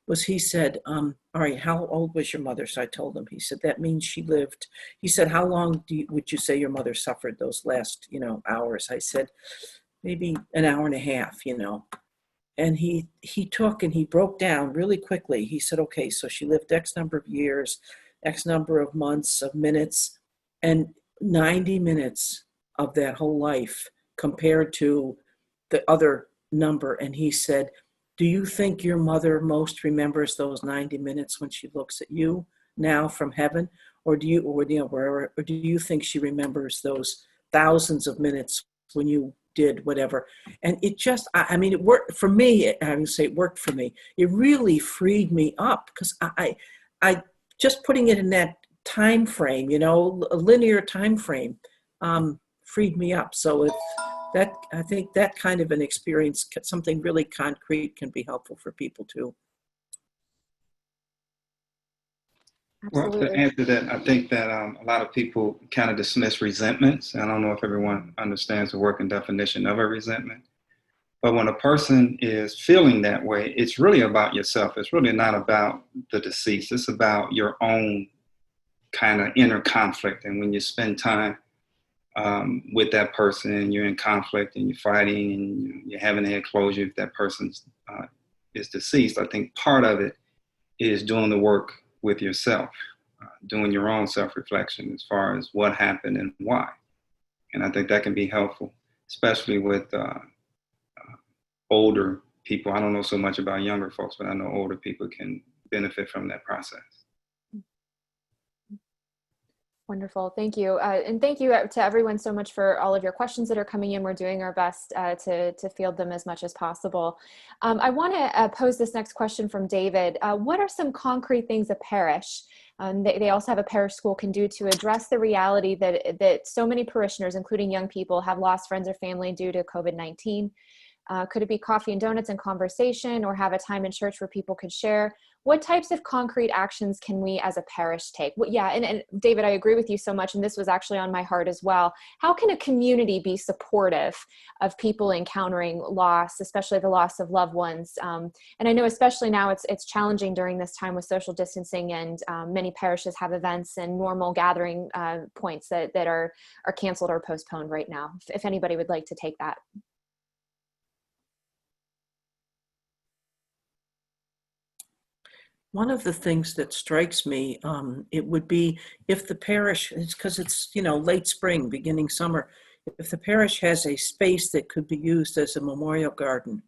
was he said, all right, how old was your mother? So I told him. He said, that means she lived. He said, how long would you say your mother suffered those last, hours? I said, maybe an hour and a half, And he took and he broke down really quickly. He said, okay, so she lived X number of years, X number of months, of minutes, and 90 minutes of that whole life compared to the other number. And he said, do you think your mother most remembers those 90 minutes when she looks at you now from heaven? Or do you think she remembers those thousands of minutes when you did whatever? And it just, it worked for me. I would say it worked for me. It really freed me up, because I just putting it in that time frame, a linear time frame, freed me up. So I think that kind of an experience, something really concrete, can be helpful for people too. Absolutely. Well, to add to that, I think that a lot of people kind of dismiss resentments. I don't know if everyone understands the working definition of a resentment. But when a person is feeling that way, it's really about yourself. It's really not about the deceased. It's about your own kind of inner conflict. And when you spend time with that person, and you're in conflict and you're fighting and you haven't had closure if that person is deceased, I think part of it is doing the work with yourself, doing your own self-reflection as far as what happened and why. And I think that can be helpful, especially with older people. I don't know so much about younger folks, but I know older people can benefit from that process. Wonderful. Thank you. And thank you to everyone so much for all of your questions that are coming in. We're doing our best to field them as much as possible. I want to pose this next question from David. What are some concrete things a parish, they also have a parish school, can do to address the reality that so many parishioners, including young people, have lost friends or family due to COVID-19? Could it be coffee and donuts and conversation, or have a time in church where people could share? What types of concrete actions can we as a parish take? Well, yeah, and David, I agree with you so much, and this was actually on my heart as well. How can a community be supportive of people encountering loss, especially the loss of loved ones? And I know especially now it's challenging during this time with social distancing, and many parishes have events and normal gathering points that are canceled or postponed right now. If anybody would like to take that. One of the things that strikes me, it would be if the parish, because it's late spring, beginning summer, if the parish has a space that could be used as a memorial garden,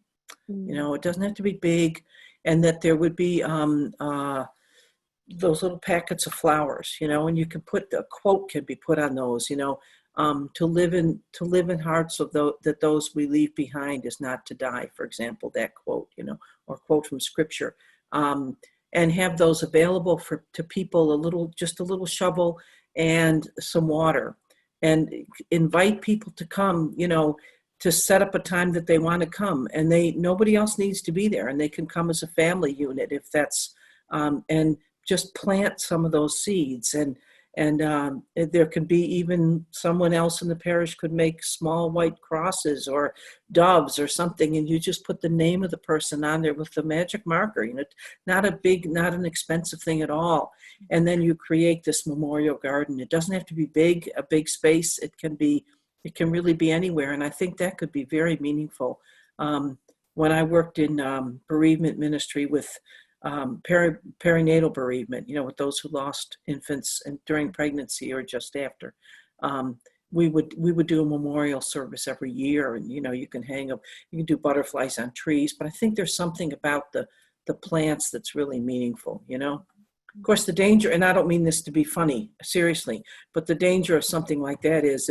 it doesn't have to be big, and that there would be those little packets of flowers, and you can put a quote can be put on those, to live in hearts of that those we leave behind is not to die, for example, that quote, or quote from scripture. and have those available to people, just a little shovel and some water, and invite people to come, to set up a time that they want to come, and nobody else needs to be there, and they can come as a family unit if that's, and just plant some of those seeds. And there can be even someone else in the parish could make small white crosses or doves or something, and you just put the name of the person on there with the magic marker, not an expensive thing at all. And then you create this memorial garden. It doesn't have to be a big space. It can really be anywhere. And I think that could be very meaningful. When I worked in bereavement ministry with perinatal bereavement, with those who lost infants and during pregnancy or just after, we would do a memorial service every year, and you can do butterflies on trees, but I think there's something about the plants that's really meaningful. Of course, the danger, and I don't mean this to be funny, seriously, but the danger of something like that is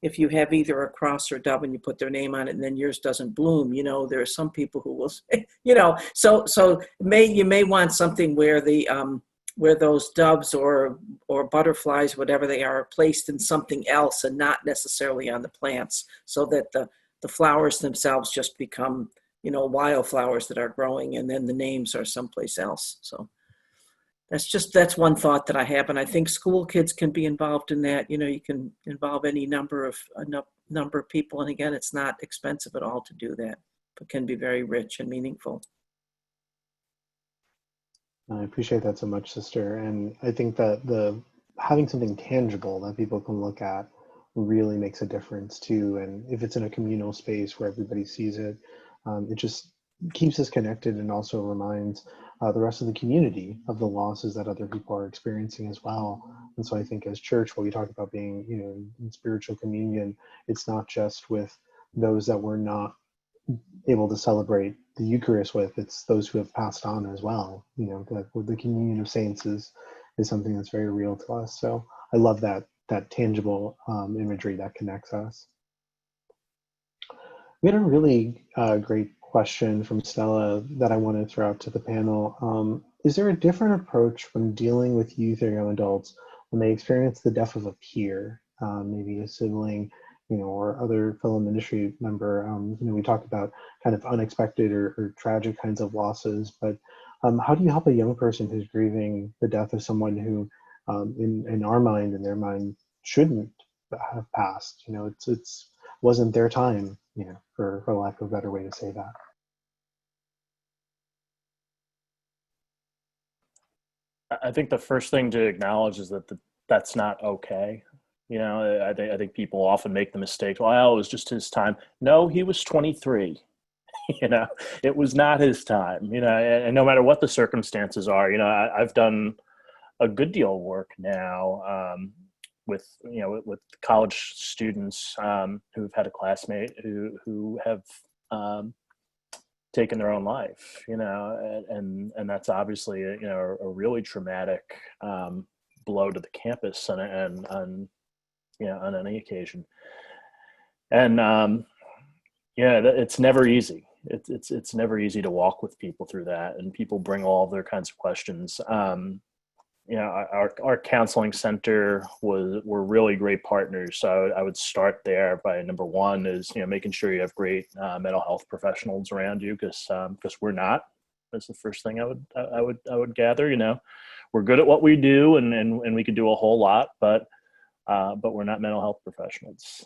if you have either a cross or a dove and you put their name on it and then yours doesn't bloom, there are some people who will say, so you may want something where where those doves or butterflies, whatever they are placed in something else and not necessarily on the plants, so that the flowers themselves just become, wildflowers that are growing, and then the names are someplace else. So that's one thought that I have, and I think school kids can be involved in that. You can involve any number of people, and again, it's not expensive at all to do that, but can be very rich and meaningful. I appreciate that so much, sister. And I think that having something tangible that people can look at really makes a difference too. And if it's in a communal space where everybody sees it, it just keeps us connected, and also reminds the rest of the community of the losses that other people are experiencing as well. And so I think as church, when we talk about being, in spiritual communion, it's not just with those that we're not able to celebrate the Eucharist with, it's those who have passed on as well. The communion of saints is something that's very real to us. So I love that tangible imagery that connects us. We had a really great question from Stella that I want to throw out to the panel. Is there a different approach when dealing with youth or young adults when they experience the death of a peer, maybe a sibling, or other fellow ministry member? We talked about kind of unexpected or tragic kinds of losses, but how do you help a young person who's grieving the death of someone who, in our mind, in their mind, shouldn't have passed? It's wasn't their time, for lack of a better way to say that. I think the first thing to acknowledge is that that's not okay. I think people often make the mistake, well, it was just his time. No, he was 23. It was not his time, and no matter what the circumstances are, I've done a good deal of work now with college students who've had a classmate who have taken their own life, and that's obviously a really traumatic blow to the campus and on any occasion. And it's never easy. It's never easy to walk with people through that, and people bring all of their kinds of questions. Our counseling center were really great partners. So I would start there by, number one is, making sure you have great mental health professionals around you, because we're not. That's the first thing I would gather. We're good at what we do, and we can do a whole lot, but we're not mental health professionals.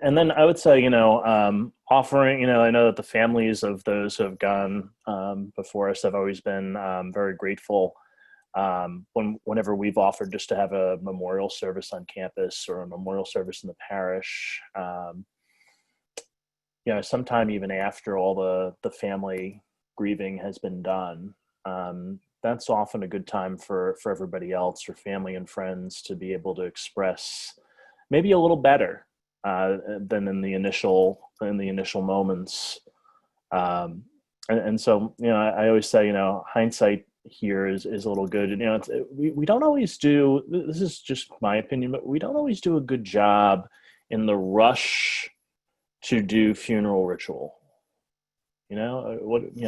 And then I would say, offering, I know that the families of those who have gone before us have always been very grateful whenever we've offered just to have a memorial service on campus or a memorial service in the parish. Sometime even after all the family grieving has been done, that's often a good time for everybody else, or family and friends, to be able to express maybe a little better than in the initial moments. And so, I always say, hindsight here is a little good. We don't always do, this is just my opinion, but we don't always do a good job in the rush to do funeral ritual.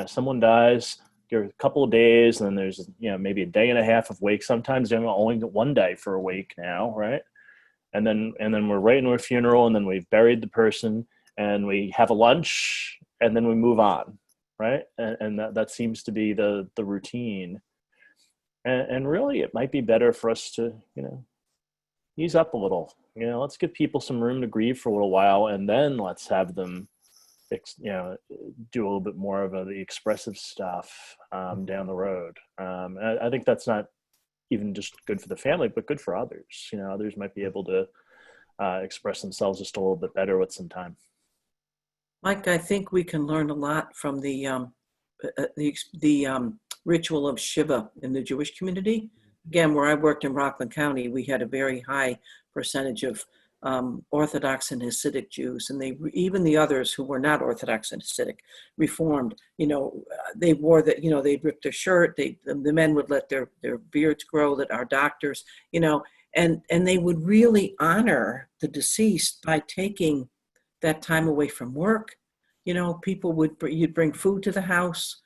Someone dies, you're a couple of days, and then there's, maybe a day and a half of wake. Sometimes only 1 day for a wake now, right? And then we're right into a funeral, and then we've buried the person, and we have a lunch, and then we move on, right? And that seems to be the routine. And really, it might be better for us to, ease up a little. Let's give people some room to grieve for a little while, and then let's have them, do a little bit more of the expressive stuff down the road. I think that's not even just good for the family, but good for others. Others might be able to express themselves just a little bit better with some time. Mike, I think we can learn a lot from the ritual of Shiva in the Jewish community. Again, where I worked in Rockland County, we had a very high percentage of Orthodox and Hasidic Jews, and even the others who were not Orthodox and Hasidic, Reformed, they wore that, they'd rip their shirt, the men would let their beards grow, that our doctors, and they would really honor the deceased by taking that time away from work. You'd bring food to the house,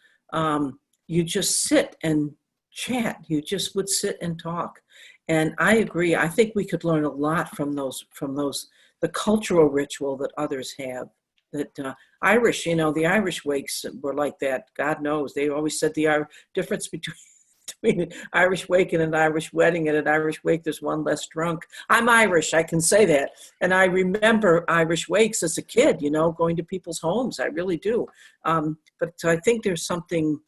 you just sit and chat, you just would sit and talk. And I agree. I think we could learn a lot from the cultural ritual that others have. That Irish, the Irish wakes were like that. God knows. They always said the difference between an Irish wake and an Irish wedding. At an Irish wake, there's one less drunk. I'm Irish, I can say that. And I remember Irish wakes as a kid, going to people's homes. I really do. But I think there's something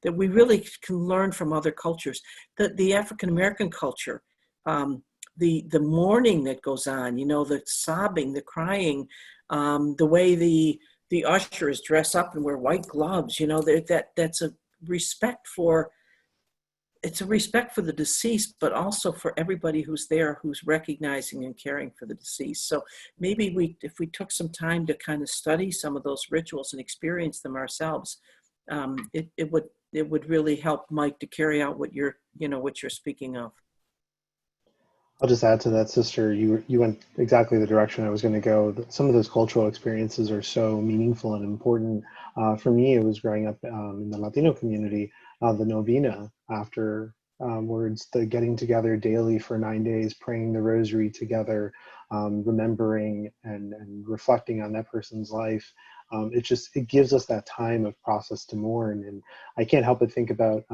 that we really can learn from other cultures. The African-American culture, the mourning that goes on, the sobbing, the crying, the way the ushers dress up and wear white gloves, that's a respect for, it's a respect for the deceased, but also for everybody who's there, who's recognizing and caring for the deceased. So maybe if we took some time to kind of study some of those rituals and experience them ourselves, it would really help Mike to carry out what you're speaking of. I'll just add to that, sister. You went exactly the direction I was going to go. Some of those cultural experiences are so meaningful and important. For me, it was growing up in the Latino community, the novena afterwards, the getting together daily for 9 days, praying the rosary together, remembering and reflecting on that person's life. It gives us that time of process to mourn. And I can't help but think about,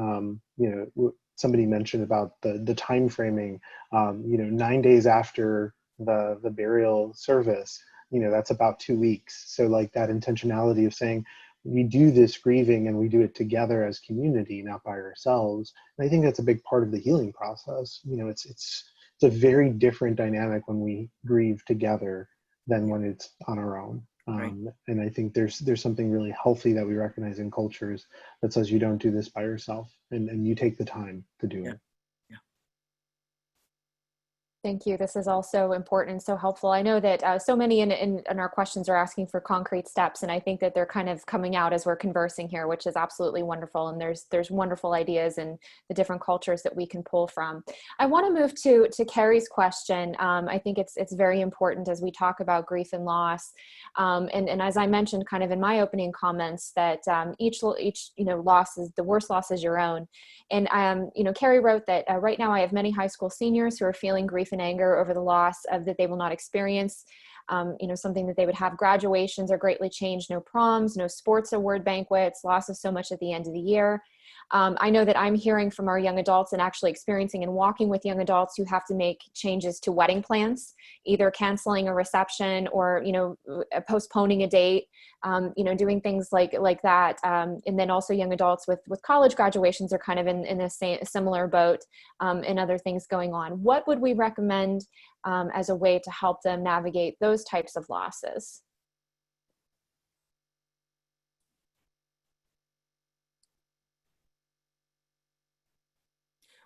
somebody mentioned about the time framing, 9 days after the burial service, that's about 2 weeks. So like that intentionality of saying, we do this grieving and we do it together as community, not by ourselves. And I think that's a big part of the healing process. It's a very different dynamic when we grieve together than when it's on our own. Right. And I think there's something really healthy that we recognize in cultures that says you don't do this by yourself and you take the time to do it. Yeah. Thank you. This is also important and so helpful. I know that so many in our questions are asking for concrete steps, and I think that they're kind of coming out as we're conversing here, which is absolutely wonderful. And there's wonderful ideas and the different cultures that we can pull from. I want to move to Carrie's question. I think it's very important as we talk about grief and loss. And as I mentioned kind of in my opening comments, that each loss is, the worst loss is your own. And Carrie wrote that right now I have many high school seniors who are feeling grief and anger over the loss that they will not experience. Something that they would have. Graduations are greatly changed, no proms, no sports award banquets, loss of so much at the end of the year. I know that I'm hearing from our young adults and actually experiencing and walking with young adults who have to make changes to wedding plans, either canceling a reception or, postponing a date, doing things like that. And then also young adults with college graduations are kind of in a similar boat, and other things going on. What would we recommend as a way to help them navigate those types of losses?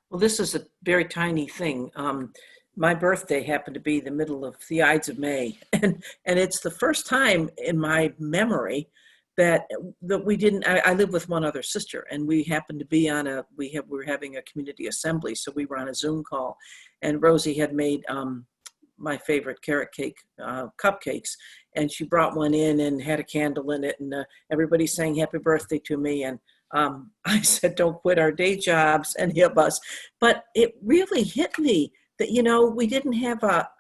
Well, this is a very tiny thing. My birthday happened to be the middle of the Ides of May, and it's the first time in my memory that we didn't. I live with one other sister, and we happened to be on we were having a community assembly, so we were on a Zoom call, and Rosie had made my favorite carrot cake cupcakes, and she brought one in and had a candle in it, and everybody sang happy birthday to me, and I said, don't quit our day jobs, any of us. But it really hit me that,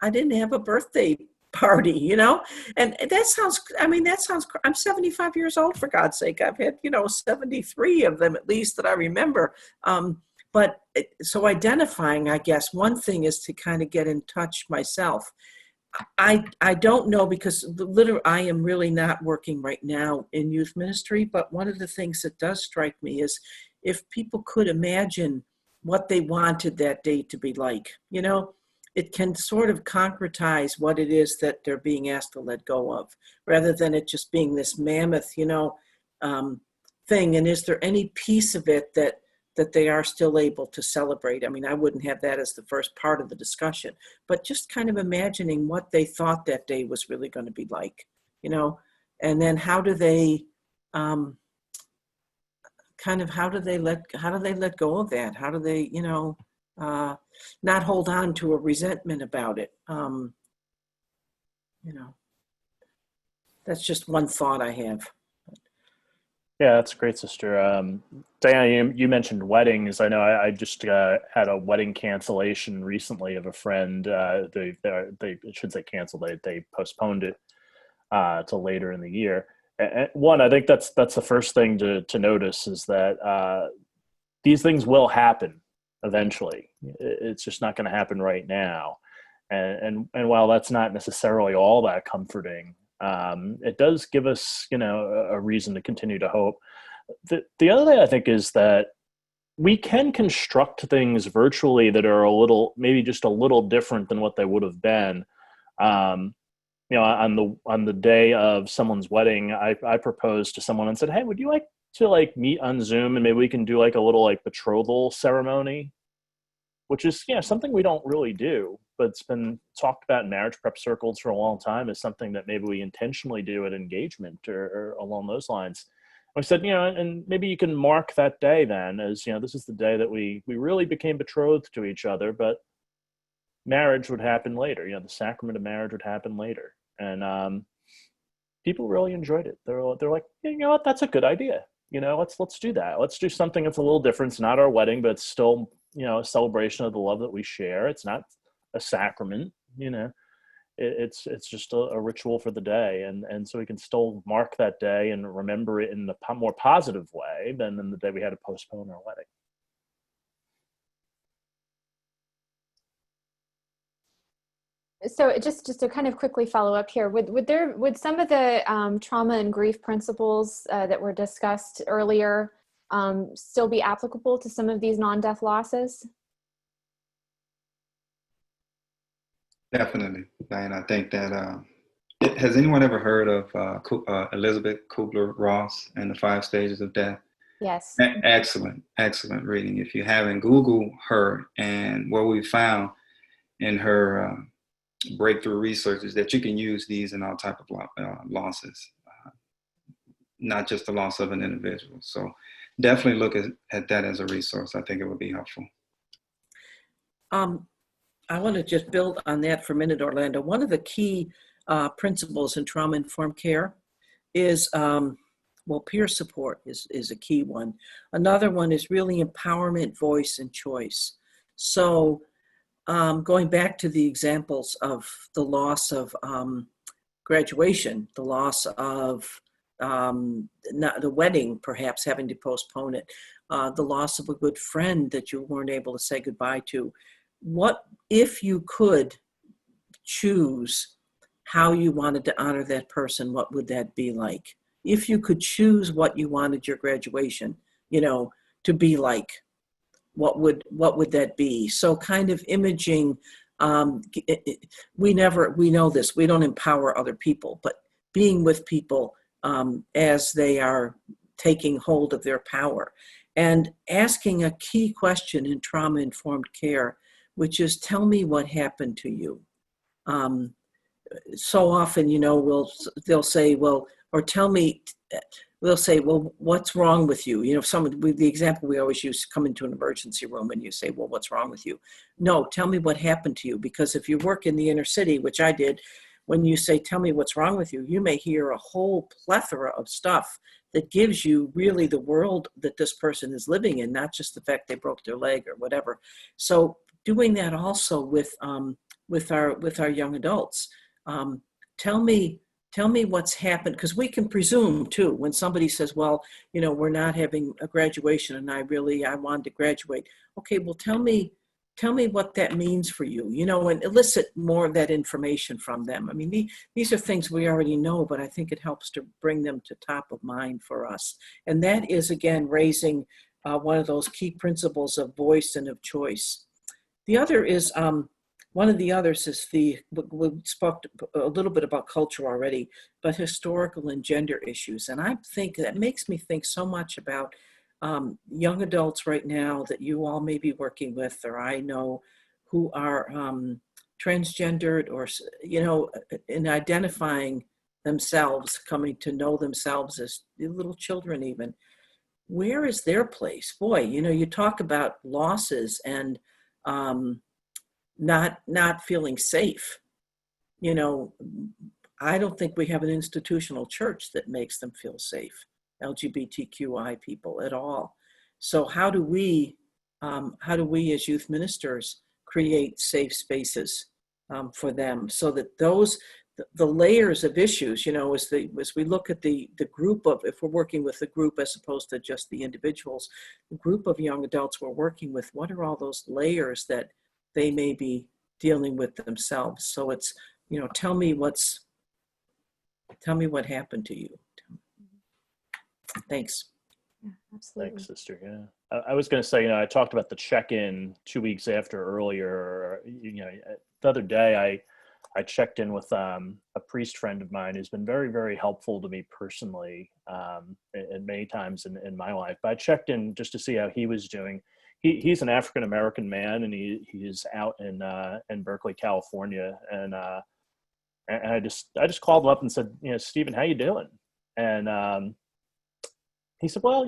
I didn't have a birthday party, and I'm 75 years old, for God's sake. I've had, 73 of them at least that I remember. So identifying, I guess, one thing is to kind of get in touch myself. I don't know, because literally I am really not working right now in youth ministry, but one of the things that does strike me is if people could imagine what they wanted that day to be like, it can sort of concretize what it is that they're being asked to let go of, rather than it just being this mammoth, thing. And is there any piece of it that they are still able to celebrate? I mean, I wouldn't have that as the first part of the discussion, but just kind of imagining what they thought that day was really going to be like, and then how do they how do they let go of that? How do they, not hold on to a resentment about it? That's just one thought I have. Yeah, that's great, Sister. Diana, you mentioned weddings. I know I just had a wedding cancellation recently of a friend. They should say canceled. They postponed it to later in the year. And one, I think that's the first thing to notice is that these things will happen eventually. It's just not going to happen right now. And while that's not necessarily all that comforting, it does give us, a reason to continue to hope. The other thing I think is that we can construct things virtually that are maybe just a little different than what they would have been. On the day of someone's wedding, I proposed to someone and said, "Hey, would you like to meet on Zoom and maybe we can do a little betrothal ceremony?" Which is, something we don't really do, but it's been talked about in marriage prep circles for a long time as something that maybe we intentionally do at engagement or along those lines. We said, and maybe you can mark that day then as, this is the day that we really became betrothed to each other, but marriage would happen later. The sacrament of marriage would happen later. And people really enjoyed it. They're like, you know what, that's a good idea. Let's do that. Let's do something that's a little different. It's not our wedding, but it's still, a celebration of the love that we share. It's not a sacrament, it's just a ritual for the day. And so we can still mark that day and remember it in a more positive way than in the day we had to postpone our wedding. So just to kind of quickly follow up here, would some of the trauma and grief principles that were discussed earlier still be applicable to some of these non-death losses? Definitely, Diane. I think that has anyone ever heard of Elizabeth Kubler-Ross and the 5 stages of death? Yes. Excellent reading. If you haven't, Google her, and what we found in her breakthrough research is that you can use these in all type of losses, not just the loss of an individual. So definitely look at that as a resource. I think it would be helpful. I want to just build on that for a minute, Orlando. One of the key principles in trauma-informed care is, peer support is a key one. Another one is really empowerment, voice, and choice. So going back to the examples of the loss of graduation, the loss of the wedding, perhaps having to postpone it, the loss of a good friend that you weren't able to say goodbye to. What if you could choose how you wanted to honor that person? What would that be like? If you could choose what you wanted your graduation, to be like, what would that be? So kind of imaging. We know this. We don't empower other people, but being with people as they are taking hold of their power, and asking a key question in trauma-informed care, which is, tell me what happened to you. So often, they'll say, well, or tell me, they'll say, well, what's wrong with you? The example we always use, come into an emergency room and you say, well, what's wrong with you? No, tell me what happened to you. Because if you work in the inner city, which I did, when you say, tell me what's wrong with you, you may hear a whole plethora of stuff that gives you really the world that this person is living in, not just the fact they broke their leg or whatever. So doing that also with our young adults. Tell me what's happened, because we can presume too when somebody says, well, we're not having a graduation and I wanted to graduate. Okay, well, tell me what that means for you, and elicit more of that information from them. I mean, these are things we already know, but I think it helps to bring them to top of mind for us. And that is, again, raising one of those key principles of voice and of choice. The other is, one of the others is we spoke a little bit about culture already, but historical and gender issues. And I think that makes me think so much about young adults right now that you all may be working with, or I know, who are transgendered, or, in identifying themselves, coming to know themselves as little children even. Where is their place? Boy, you talk about losses and not feeling safe. I don't think we have an institutional church that makes them feel safe, LGBTQI people at all. So how do we as youth ministers create safe spaces for them, so that the layers of issues, as we look at the group of, if we're working with the group as opposed to just the individuals, the group of young adults we're working with, what are all those layers that they may be dealing with themselves? So it's, tell me what happened to you. Thanks. Yeah, absolutely. Thanks, sister. Yeah. I was going to say, I talked about the check-in 2 weeks after earlier. The other day I checked in with a priest friend of mine who's been very, very helpful to me personally, and many times in my life. But I checked in just to see how he was doing. He's an African-American man, and he's out in Berkeley, California. And I just called him up and said, Stephen, how you doing? And he said, well,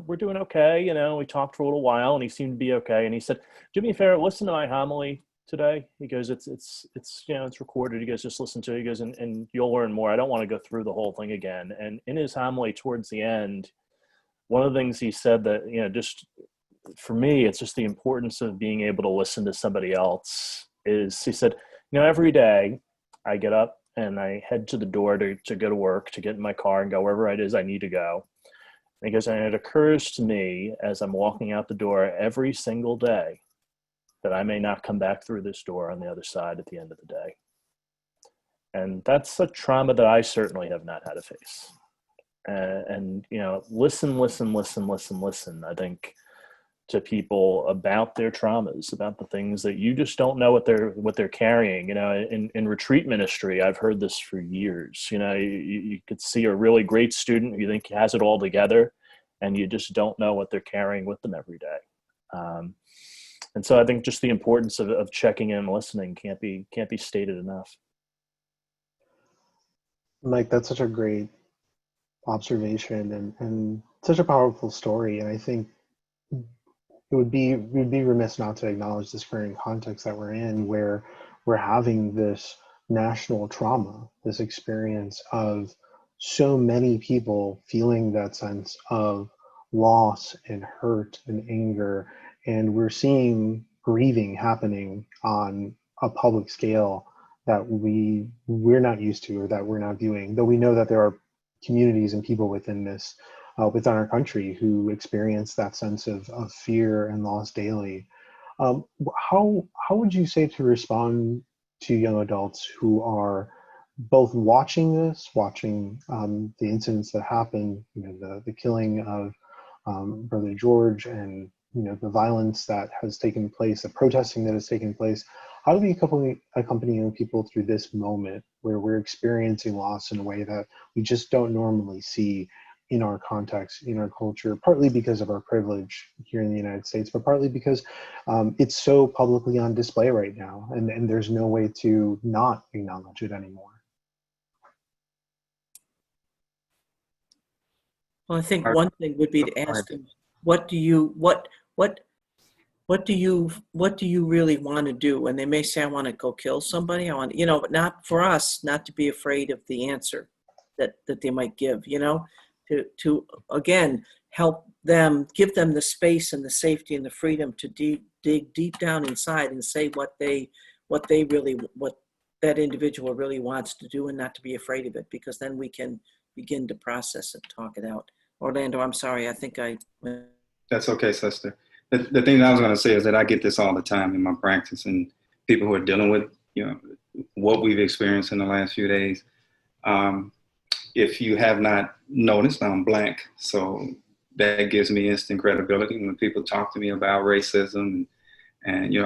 we're doing okay. We talked for a little while, and he seemed to be okay. And he said, do me a favor, listen to my homily today. He goes, it's recorded. He goes, just listen to it. He goes, and you'll learn more. I don't want to go through the whole thing again. And in his homily towards the end, one of the things he said that, just for me, it's just the importance of being able to listen to somebody else. Is he said, every day I get up and I head to the door to go to work, to get in my car and go wherever it is I need to go. And he goes, and it occurs to me as I'm walking out the door every single day that I may not come back through this door on the other side at the end of the day. And that's a trauma that I certainly have not had to face. And listen, I think, to people about their traumas, about the things that you just don't know what they're carrying. In retreat ministry, I've heard this for years. You could see a really great student who you think has it all together, and you just don't know what they're carrying with them every day. And so I think just the importance of checking in and listening can't be stated enough. Mike, that's such a great observation and such a powerful story. And I think we'd be remiss not to acknowledge this current context that we're in, where we're having this national trauma, this experience of so many people feeling that sense of loss and hurt and anger. And we're seeing grieving happening on a public scale that we're not used to, or that we're not viewing, though we know that there are communities and people within our country who experience that sense of fear and loss daily. How would you say to respond to young adults who are both watching the incidents that happened, the killing of Brother George, and the violence that has taken place, the protesting that has taken place? How do we accompany young people through this moment where we're experiencing loss in a way that we just don't normally see in our context, in our culture, partly because of our privilege here in the United States, but partly because it's so publicly on display right now, and there's no way to not acknowledge it anymore? Well, I think one thing would be to ask them, what do you really want to do? And they may say, I want to go kill somebody. I want, but not for us, not to be afraid of the answer that they might give, to again help them, give them the space and the safety and the freedom to dig deep down inside and say what that individual really wants to do, and not to be afraid of it, because then we can begin to process it, talk it out. Orlando, I'm sorry, I think That's okay, sister. The thing that I was going to say is that I get this all the time in my practice, and people who are dealing with, what we've experienced in the last few days. If you have not noticed, I'm Black, so that gives me instant credibility when people talk to me about racism. And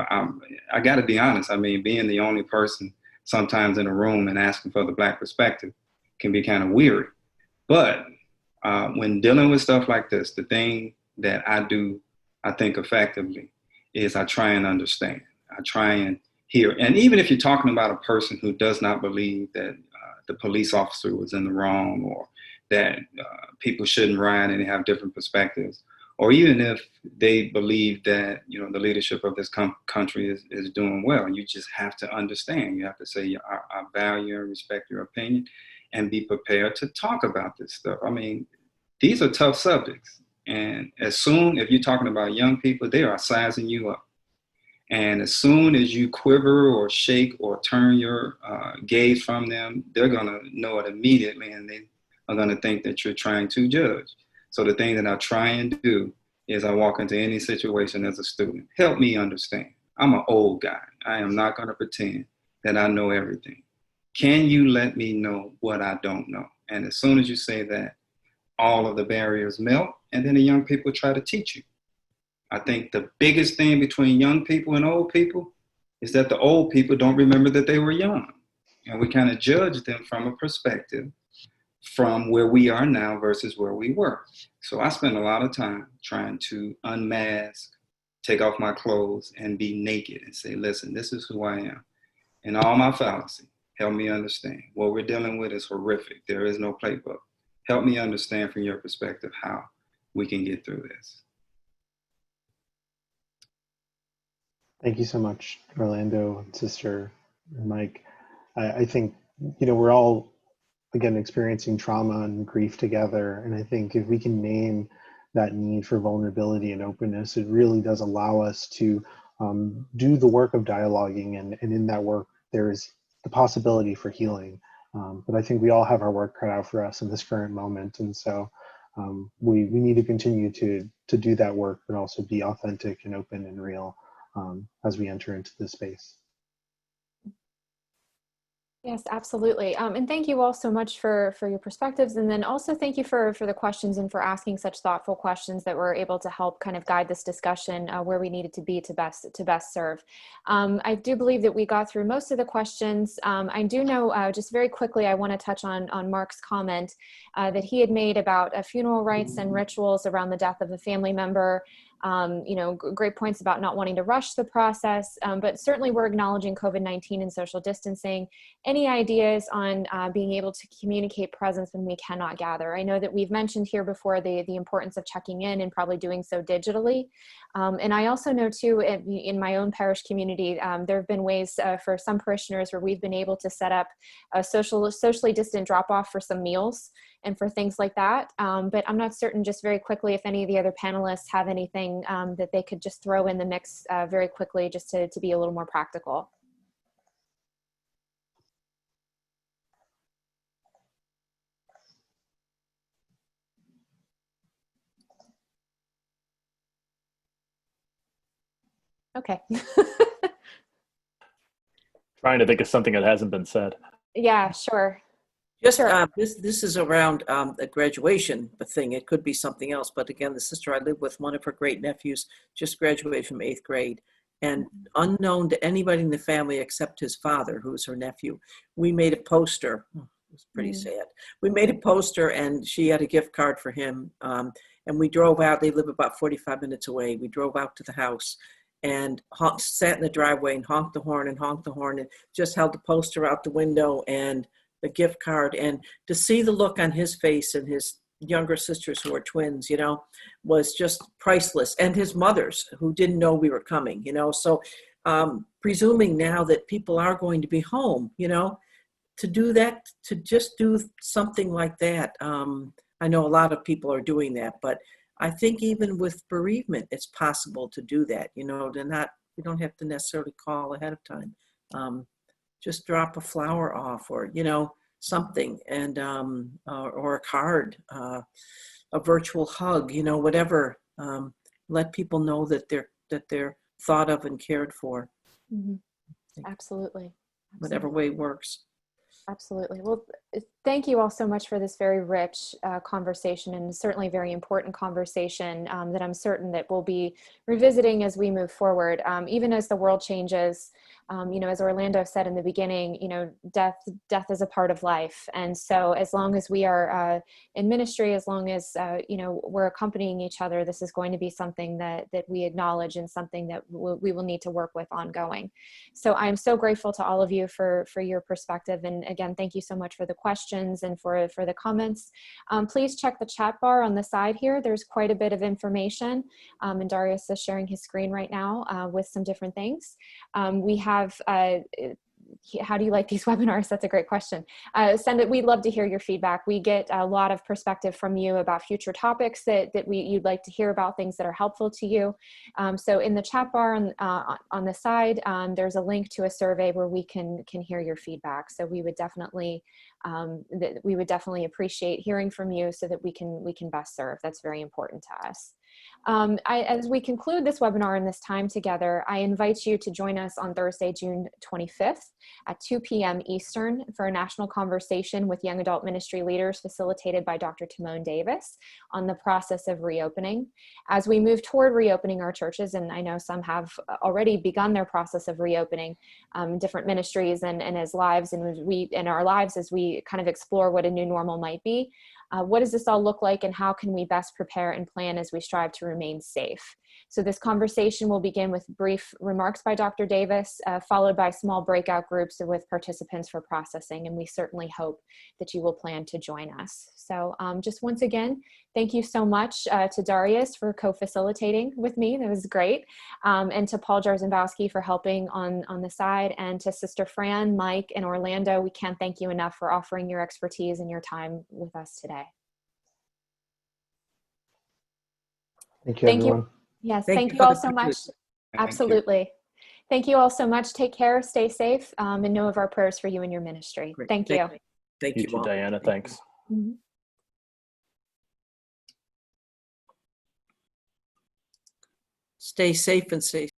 I got to be honest. I mean, being the only person sometimes in a room and asking for the Black perspective can be kind of weary. But when dealing with stuff like this, the thing that I do, I think effectively, is I try and understand. I try and hear. And even if you're talking about a person who does not believe that the police officer was in the wrong, or that people shouldn't riot and they have different perspectives, or even if they believe that, the leadership of this country is doing well, you just have to understand. You have to say, I value and respect your opinion, and be prepared to talk about this stuff. I mean, these are tough subjects. And if you're talking about young people, they are sizing you up. And as soon as you quiver or shake or turn your gaze from them, they're going to know it immediately, and they are going to think that you're trying to judge. So the thing that I try and do is I walk into any situation as a student. Help me understand. I'm an old guy. I am not going to pretend that I know everything. Can you let me know what I don't know? And as soon as you say that, all of the barriers melt, and then the young people try to teach you. I think the biggest thing between young people and old people is that the old people don't remember that they were young. And we kind of judge them from a perspective from where we are now versus where we were. So I spend a lot of time trying to unmask, take off my clothes, and be naked and say, listen, this is who I am. And all my fallacy, help me understand. What we're dealing with is horrific. There is no playbook. Help me understand from your perspective how we can get through this. Thank you so much, Orlando, Sister, and Mike. I think, we're all, again, experiencing trauma and grief together. And I think if we can name that need for vulnerability and openness, it really does allow us to do the work of dialoguing. And in that work, there is the possibility for healing. But I think we all have our work cut out for us in this current moment. And so we need to continue to do that work, but also be authentic and open and real as we enter into this space. Yes, absolutely. And thank you all so much for your perspectives. And then also thank you for the questions and for asking such thoughtful questions that were able to help kind of guide this discussion where we needed to be to best serve. I do believe that we got through most of the questions. I do know, just very quickly, I want to touch on Mark's comment that he had made about funeral rites and rituals around the death of a family member. Great points about not wanting to rush the process, but certainly we're acknowledging COVID-19 and social distancing. Any ideas on being able to communicate presence when we cannot gather? I know that we've mentioned here before the importance of checking in and probably doing so digitally. And I also know too, in my own parish community, there have been ways for some parishioners where we've been able to set up a socially distant drop-off for some meals and for things like that. But I'm not certain, just very quickly, if any of the other panelists have anything that they could just throw in the mix very quickly, just to be a little more practical. Okay. Trying to think of something that hasn't been said. Yeah, sure. Just Sure. this is around a graduation thing. It could be something else, but again, the sister I live with, one of her great nephews, just graduated from 8th grade, and unknown to anybody in the family except his father, who's her nephew, we made a poster. It was pretty sad. We made a poster, and she had a gift card for him, and we drove out. They live about 45 minutes away. We drove out to the house and sat in the driveway and honked the horn and just held the poster out the window and the gift card, and to see the look on his face and his younger sisters who are twins, was just priceless. And his mothers who didn't know we were coming, so presuming now that people are going to be home, to do that, to just do something like that I know a lot of people are doing that, but I think even with bereavement, it's possible to do that. You don't have to necessarily call ahead of time. Just drop a flower off, or something, and or a card, a virtual hug, whatever. Let people know that they're thought of and cared for. Mm-hmm. Absolutely. Whatever way works. Absolutely. Well, thank you all so much for this very rich conversation, and certainly very important conversation that I'm certain that we'll be revisiting as we move forward. Even as the world changes, as Orlando said in the beginning, death is a part of life. And so as long as we are in ministry, as long as, we're accompanying each other, this is going to be something that we acknowledge, and something that we will need to work with ongoing. So I'm so grateful to all of you for your perspective. And again, thank you so much for the questions and for the comments. Please check the chat bar on the side here. There's quite a bit of information. And Darius is sharing his screen right now with some different things. We have how do you like these webinars? That's a great question. Send it. We'd love to hear your feedback. We get a lot of perspective from you about future topics that you'd like to hear about, things that are helpful to you. So in the chat bar on the side, there's a link to a survey where we can hear your feedback. So we would definitely appreciate hearing from you so that we can best serve. That's very important to us. As we conclude this webinar and this time together, I invite you to join us on Thursday, June 25th at 2 p.m. Eastern for a national conversation with young adult ministry leaders facilitated by Dr. Timon Davis on the process of reopening. As we move toward reopening our churches, and I know some have already begun their process of reopening, different ministries and as lives, and in our lives as we kind of explore what a new normal might be. What does this all look like, and how can we best prepare and plan as we strive to remain safe? So this conversation will begin with brief remarks by Dr. Davis, followed by small breakout groups with participants for processing, and we certainly hope that you will plan to join us. So just once again, thank you so much to Darius for co-facilitating with me. That was great. And to Paul Jarzembowski for helping on the side, and to Sister Fran, Mike, and Orlando. We can't thank you enough for offering your expertise and your time with us today. Thank you, everyone. Yes, Thank thank you you for all the so much. privilege. Absolutely. Thank you all so much. Take care, stay safe, and know of our prayers for you and your ministry. Great. Thank you. Thank You you too, all. Diana. Thanks. Mhm. Stay safe and stay